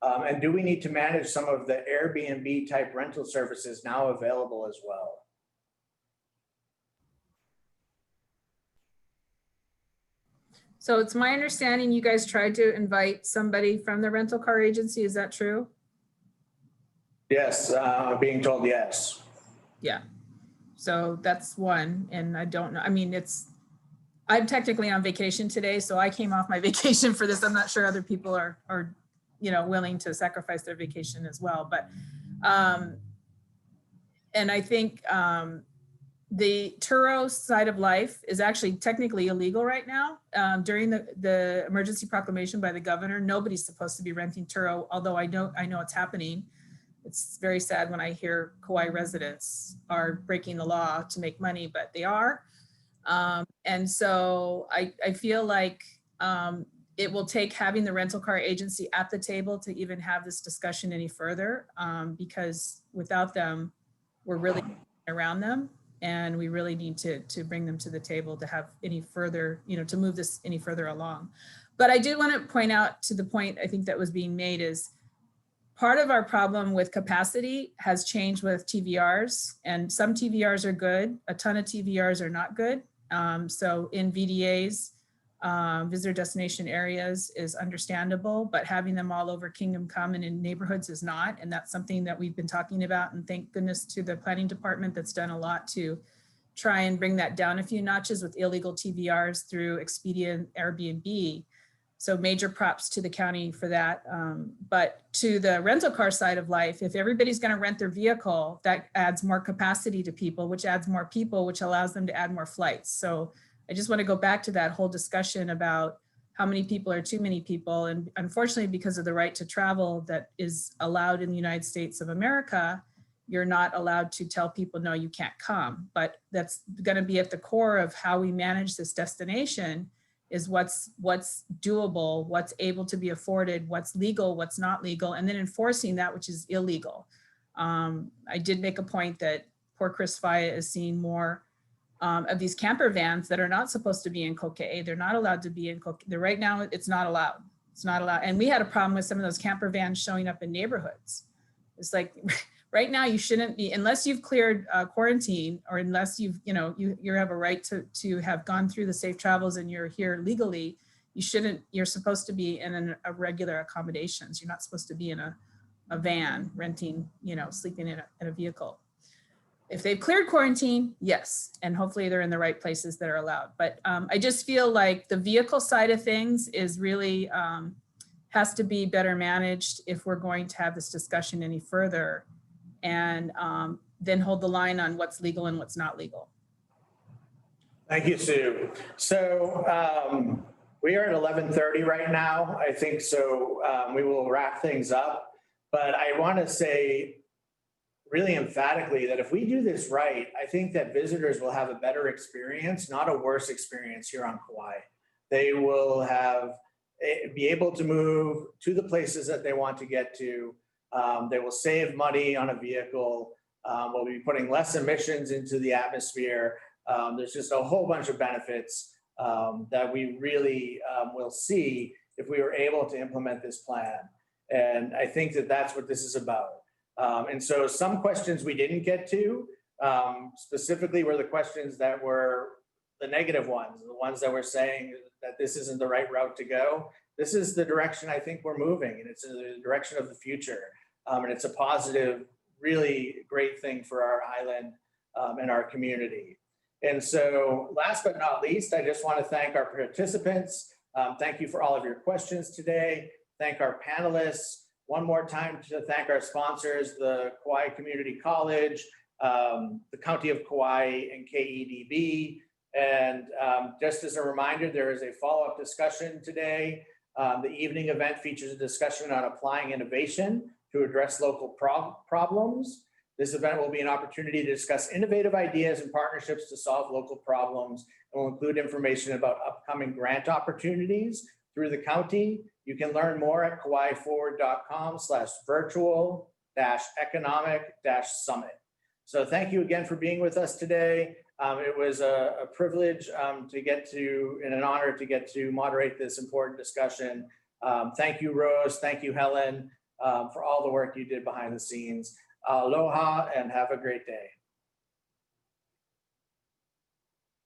And do we need to manage some of the Airbnb type rental services now available as well? So it's my understanding you guys tried to invite somebody from the rental car agency. Is that true? Yes, being told yes. Yeah. So that's one. And I don't know. I mean, I'm technically on vacation today, so I came off my vacation for this. I'm not sure other people are you know, willing to sacrifice their vacation as well. But, and I think the Turo side of life is actually technically illegal right now. During the emergency proclamation by the governor, nobody's supposed to be renting Turo, although I know it's happening. It's very sad when I hear Kauai residents are breaking the law to make money, but they are. And so I feel like it will take having the rental car agency at the table to even have this discussion any further, because without them, we're really around them. And we really need to bring them to the table to have any further, you know, to move this any further along. But I do want to point out to the point I think that was being made is part of our problem with capacity has changed with TVRs, and some TVRs are good. A ton of TVRs are not good. So in VDAs, visitor destination areas is understandable, but having them all over Kingdom Come and in neighborhoods is not. And that's something that we've been talking about. And thank goodness to the planning department that's done a lot to try and bring that down a few notches with illegal TVRs through Expedia and Airbnb. So major props to the county for that. But to the rental car side of life, if everybody's going to rent their vehicle, that adds more capacity to people, which adds more people, which allows them to add more flights. So I just want to go back to that whole discussion about how many people are too many people. And unfortunately, because of the right to travel that is allowed in the United States of America, you're not allowed to tell people, no, you can't come. But that's going to be at the core of how we manage this destination is what's doable, what's able to be afforded, what's legal, what's not legal, and then enforcing that which is illegal. I did make a point that poor Chris Faya is seeing more of these camper vans that are not supposed to be in Kokee. They're not allowed to be in Kokee. Right now, it's not allowed. It's not allowed. And we had a problem with some of those camper vans showing up in neighborhoods. It's like, right now you shouldn't be, unless you've cleared quarantine, or unless you've, you have a right to have gone through the safe travels and you're here legally, you're supposed to be in a regular accommodations. You're not supposed to be in a van renting, sleeping in a vehicle. If they've cleared quarantine, yes. And hopefully they're in the right places that are allowed. But I just feel like the vehicle side of things is really, has to be better managed if we're going to have this discussion any further, and then hold the line on what's legal and what's not legal. Thank you, Sue. So we are at 11:30 right now. I think so. We will wrap things up, but I want to say really emphatically that if we do this right, I think that visitors will have a better experience, not a worse experience here on Kauai. They will be able to move to the places that they want to get to. They will save money on a vehicle. We'll be putting less emissions into the atmosphere. There's just a whole bunch of benefits that we really will see if we were able to implement this plan. And I think that that's what this is about. And so some questions we didn't get to, specifically were the questions that were the negative ones, the ones that were saying that this isn't the right route to go. This is the direction I think we're moving, and it's in the direction of the future. And it's a positive, really great thing for our island and our community. And so last but not least, I just want to thank our participants. Thank you for all of your questions today. Thank our panelists. One more time to thank our sponsors, the Kauai Community College, the County of Kauai, and KEDB. And just as a reminder, there is a follow-up discussion today. The evening event features a discussion on applying innovation to address local problems. This event will be an opportunity to discuss innovative ideas and partnerships to solve local problems, and will include information about upcoming grant opportunities through the county. You can learn more at kauaiforward.com/virtual-economic-summit. So thank you again for being with us today. It was a privilege to get to, and an honor to get to moderate this important discussion. Thank you, Rose. Thank you, Helen, for all the work you did behind the scenes. Aloha and have a great day.